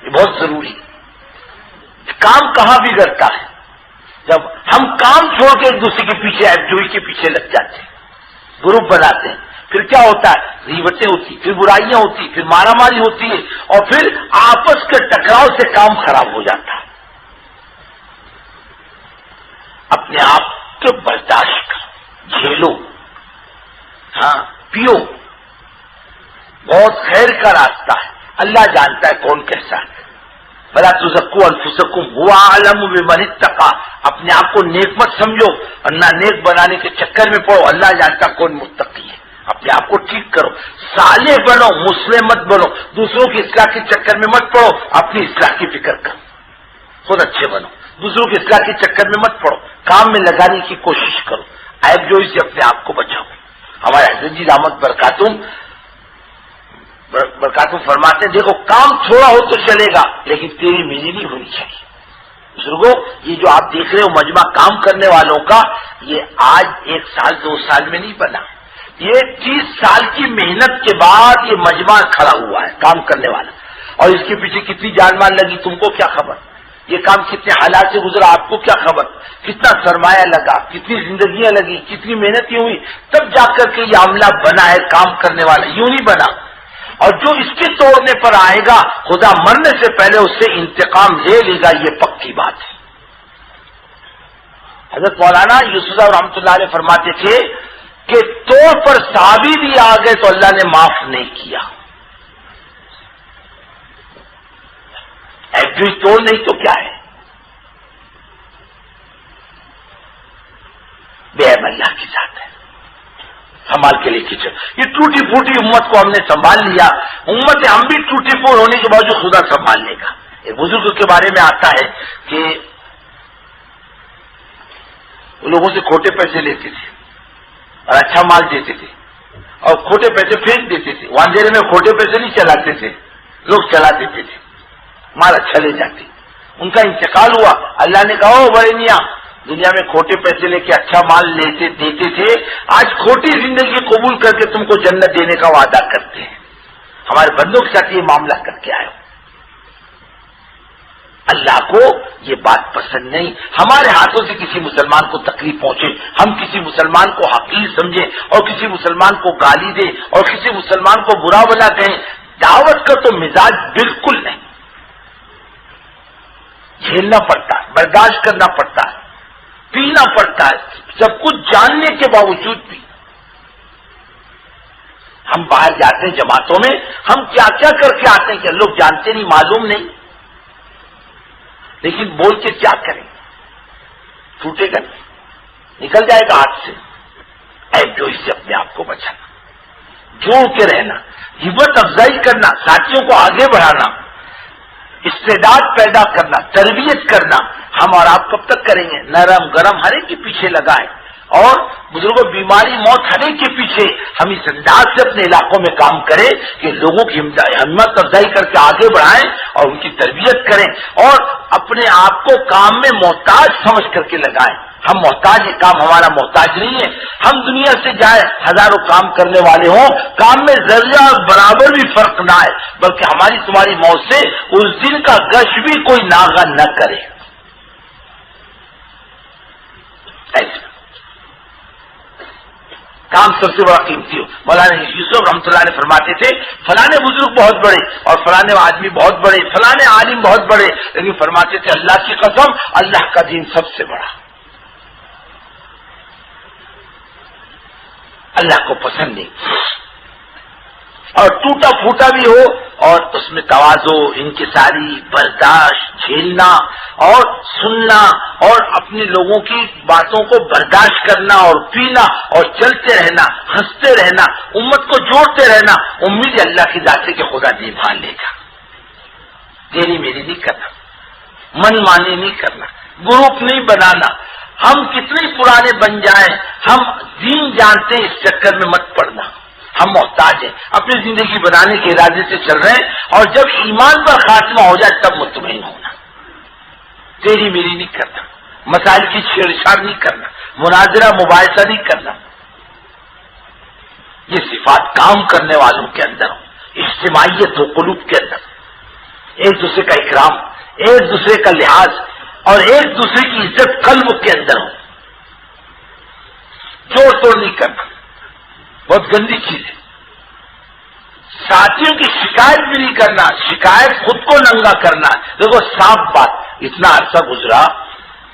یہ بہت ضروری ہے۔ کام کہاں بگڑتا ہے؟ جب ہم کام چھوڑ کے ایک دوسرے کے پیچھے عیب جوئی کے پیچھے لگ جاتے ہیں، گروپ بناتے ہیں، پھر کیا ہوتا ہے؟ غیبتیں ہوتی، پھر برائیاں ہوتی، پھر مارا ماری ہوتی ہے، اور پھر آپس کے ٹکراؤ سے کام خراب ہو جاتا ہے۔ اپنے آپ کو برداشت کرو، جھیلو، ہاں پیو، بہت خیر کا راستہ ہے، اللہ جانتا ہے کون کیسا ہے۔ بلا تزکوا انفسکم هو اعلم بمن اتقى، اپنے آپ کو نیک مت سمجھو اور نہ نیک بنانے کے چکر میں پڑو، اللہ جانتا کون متقی ہے، اپنے آپ کو ٹھیک کرو، صالح بنو، مسلم مت بنو، دوسروں کی اصلاح کے چکر میں مت پڑو، اپنی اصلاح کی فکر کرو، خود اچھے بنو، دوسروں کی اصلاح کے چکر میں مت پڑو، کام میں لگانے کی کوشش کرو، عیب جوئی سے اپنے آپ کو بچاؤ۔ ہمارے حضرت جی رحمت برکاتہم فرماتے ہیں، دیکھو کام تھوڑا ہو تو چلے گا لیکن تیری میری نہیں ہونی چاہیے، بزرگوں یہ جو آپ دیکھ رہے ہو مجمع کام کرنے والوں کا، یہ آج 1 سال 2 سال میں نہیں بنا، یہ 30 سال کی محنت کے بعد یہ مجمع کھڑا ہوا ہے کام کرنے والا. اور اس کے پیچھے کتنی جان مان لگی تم کو کیا خبر، یہ کام کتنے حالات سے گزرا آپ کو کیا خبر، کتنا سرمایہ لگا، کتنی زندگیاں لگی، کتنی محنتیں ہوئی، تب جا کر کے یہ عملہ بنا ہے کام کرنے والا، یوں نہیں بنا. اور جو اس کے توڑنے پر آئے گا خدا مرنے سے پہلے اس سے انتقام لے لے گا، یہ پکی بات ہے. حضرت مولانا یوسف صاحب رحمۃ اللہ علیہ فرماتے تھے کہ توڑ پر صحابی بھی آ گئے تو اللہ نے معاف نہیں کیا. ایک جو توڑ نہیں تو کیا ہے، بے عیب اللہ کی ذات ہے، سنبھال کے لے کے چل. یہ ٹوٹی پھوٹی امت کو ہم نے سنبھال لیا، امت ہم بھی ٹوٹی پھوٹ ہونے کے باوجود خدا سنبھال لے گا. ایک بزرگ کے بارے میں آتا ہے کہ وہ لوگوں سے کھوٹے پیسے لیتے تھے اور اچھا مال دیتے تھے اور کھوٹے پیسے پھینک دیتے تھے. وہ اندھیرے میں کھوٹے پیسے نہیں چلاتے تھے، لوگ چلا دیتے تھے، مال اچھا لے جاتے. ان کا انتقال ہوا، اللہ نے کہا او بڑے میاں دنیا میں کھوٹے پیسے لے کے اچھا مال دیتے تھے، آج کھوٹی زندگی قبول کر کے تم کو جنت دینے کا وعدہ کرتے ہیں. ہمارے بندوں کے ساتھ یہ معاملہ کر کے آئے ہو. اللہ کو یہ بات پسند نہیں ہمارے ہاتھوں سے کسی مسلمان کو تکلیف پہنچے، ہم کسی مسلمان کو حقیر سمجھیں اور کسی مسلمان کو گالی دیں اور کسی مسلمان کو برا بلا کہیں. دعوت کا تو مزاج بالکل نہیں، جھیلنا پڑتا ہے، برداشت کرنا پڑتا ہے، پینا پڑتا ہے، سب کچھ جاننے کے باوجود بھی. ہم باہر جاتے ہیں جماعتوں میں، ہم کیا کیا کر کے آتے ہیں کہ لوگ جانتے نہیں، معلوم نہیں، لیکن بول کے کیا کریں، ٹوٹے گا نہیں، نکل جائے گا ہاتھ سے. ایک جو اس سے اپنے آپ کو بچانا، جوڑ کے رہنا، ہمت افزائی کرنا، ساتھیوں کو آگے بڑھانا، استعداد پیدا کرنا، تربیت کرنا. ہم اور آپ کب تک کریں گے؟ نرم گرم ہر ایک کے پیچھے لگائیں اور بزرگوں بیماری موت ہر ایک کے پیچھے. ہم اس انداز سے اپنے علاقوں میں کام کریں کہ لوگوں کی ہمت افزائی کر کے آگے بڑھائیں اور ان کی تربیت کریں اور اپنے آپ کو کام میں محتاج سمجھ کر کے لگائیں. ہم محتاج ہیں، کام ہمارا محتاج نہیں ہے. ہم دنیا سے جائیں، ہزاروں کام کرنے والے ہوں، کام میں ذرہ برابر بھی فرق نہ آئے، بلکہ ہماری تمہاری موت سے اس دن کا گش بھی کوئی ناغہ نہ کرے. ایسے کام سب سے بڑا قیمتی ہو. مولانا یوسف رحمۃ اللہ نے فرماتے تھے فلانے بزرگ بہت بڑے اور فلانے آدمی بہت بڑے، فلانے عالم بہت بڑے، لیکن فرماتے تھے اللہ کی قسم اللہ کا دین سب سے بڑا. اللہ کو پسند نہیں، اور ٹوٹا پھوٹا بھی ہو اور اس میں تواضع، انکساری، برداشت، جھیلنا اور سننا اور اپنے لوگوں کی باتوں کو برداشت کرنا اور پینا اور چلتے رہنا، ہنستے رہنا، امت کو جوڑتے رہنا. امید اللہ کی ذات سے کہ خدا نبھان لے گا. تیری میری نہیں کرنا، من مانی نہیں کرنا، گروپ نہیں بنانا. ہم کتنے پرانے بن جائیں، ہم دین جانتے ہیں، اس چکر میں مت پڑنا. ہم محتاج ہیں، اپنی زندگی بنانے کے ارادے سے چل رہے ہیں اور جب ایمان پر خاتمہ ہو جائے تب مطمئن ہونا. تیری میری نہیں کرنا، مسائل کی چھیڑ چھاڑ نہیں کرنا، مناظرہ مباحثہ نہیں کرنا. یہ صفات کام کرنے والوں کے اندر ہو، اجتماعیت ہو قلوب کے اندر، ایک دوسرے کا اکرام، ایک دوسرے کا لحاظ اور ایک دوسرے کی عزت قلب کے اندر ہو. جوڑ توڑ نہیں کرنا، بہت گندی چیز ہے. ساتھیوں کی شکایت بھی نہیں کرنا، شکایت خود کو ننگا کرنا. دیکھو صاف بات، اتنا عرصہ گزرا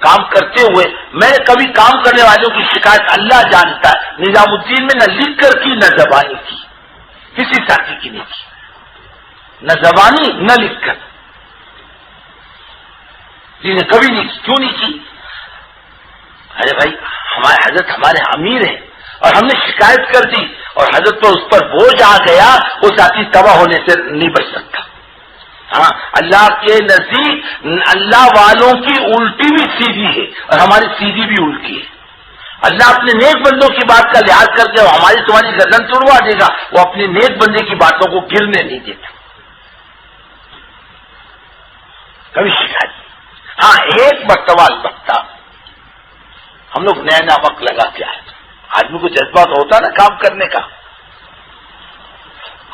کام کرتے ہوئے، میں نے کبھی کام کرنے والوں کی شکایت اللہ جانتا ہے نظام الدین میں نہ لکھ کر کی نہ زبانی کی، کسی ساتھی کی نہیں کی، نہ زبانی نہ لکھ کر. جنہیں کبھی نہیں کی. کیوں نہیں کی؟ ارے بھائی ہمارے حضرت ہمارے امیر ہیں اور ہم نے شکایت کر دی اور حضرت پر اس پر بوجھ آ گیا، وہ ساتھی تباہ ہونے سے نہیں بچ سکتا. ہاں اللہ کے نزدیک اللہ والوں کی الٹی بھی سیدھی ہے اور ہماری سیدھی بھی الٹی ہے. اللہ اپنے نیک بندوں کی بات کا لحاظ کر کے ہماری تمہاری گردن توڑوا دے گا، وہ اپنے نیک بندے کی باتوں کو گرنے نہیں دیتا. کبھی شکایت ہاں ایک مرتبہ البتہ ہم لوگ نیا وقت لگا کے آئے، آدمی کو جذبات ہوتا نا کام کرنے کا،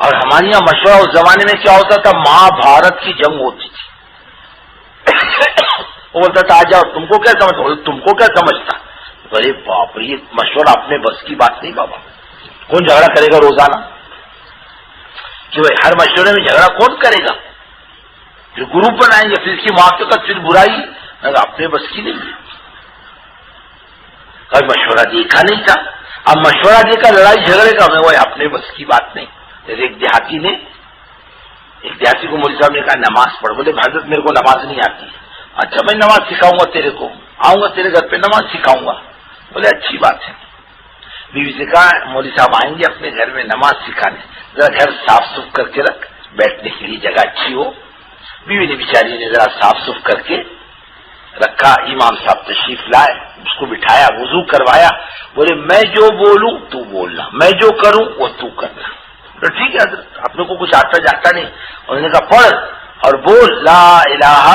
اور ہمارے یہاں مشورہ اس زمانے میں کیا ہوتا تھا، مہا بھارت کی جنگ ہوتی تھی، وہ بولتا تھا آ جاؤ، تم کو کیا سمجھتا، تم کو کیا سمجھتا، ارے باپ رے، یہ مشورہ اپنے بس کی بات نہیں بابا، کون جھگڑا کرے گا روزانہ، جو ہر مشورے میں جھگڑا کون کرے گا، جو گروپ بنائیں گے پھر اس کی موافقت، پھر برائی، اپنے بس کی نہیں ہے، کبھی مشورہ دیکھا نہیں تھا، اب مشورہ دے کر لڑائی جھگڑے کا، میں وہ اپنے بس کی بات نہیں۔ جیسے ایک دیہاتی کو مولوی صاحب نے کہا نماز پڑھ، بولے حضرت میرے کو نماز نہیں آتی، اچھا میں نماز سکھاؤں گا تیرے کو، آؤں گا تیرے گھر پہ نماز سکھاؤں گا، بولے اچھی بات ہے۔ بیوی سے کہا مولوی صاحب آئیں گے اپنے گھر میں نماز سکھانے، ذرا گھر صاف ستھرا کر کے رکھ، بیٹھنے کے لیے جگہ اچھی ہو۔ بیوی نے بیچاری نے ذرا صاف ستھرا کر کے رکھا، امام صاحب تشریف لائے، اس کو بٹھایا، وضو کروایا، بولے میں جو بولوں تو بولنا، میں جو کروں وہ تو کرنا۔ تو ٹھیک ہے حضرت، اپنے کو کچھ آتا جاتا نہیں، انہوں نے کہا پڑھ اور بول لا الہ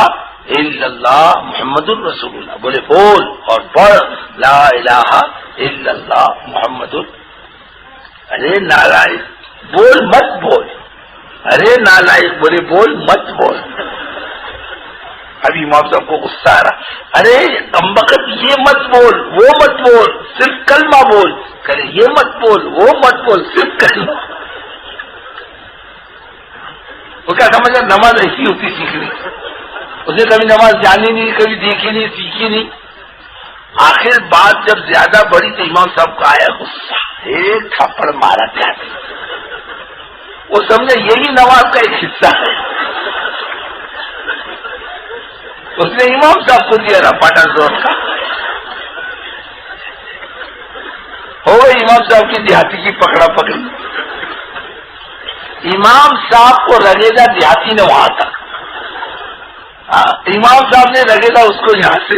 الا اللہ محمد الرسول اللہ، بولے بول اور پڑھ لا الہ الا اللہ محمد ارے نالائق بول مت بول، ارے نالائق بولے بول مت بول۔ ابھی امام صاحب کو غصہ آ رہا، ارے کمبخت یہ مت بول وہ مت بول، صرف کلمہ بول، کرے یہ مت بول وہ مت بول، صرف کلمہ۔ وہ کیا سمجھا نماز ایسی ہوتی سیکھنی، اس نے کبھی نماز جانی نہیں، کبھی دیکھی نہیں، سیکھی نہیں۔ آخر بات جب زیادہ بڑی تو امام صاحب کو آیا غصہ، ایک تھپڑ مارا کیا، وہ سمجھا یہ بھی نماز کا ایک حصہ ہے، اس نے امام صاحب کو دیا رپاٹا زور کا، ہو گئی امام صاحب کی دیہاتی کی پکڑا پکڑی، امام صاحب کو رگیدا دیہاتی نے وہاں تک، امام صاحب نے رگیدا اس کو یہاں سے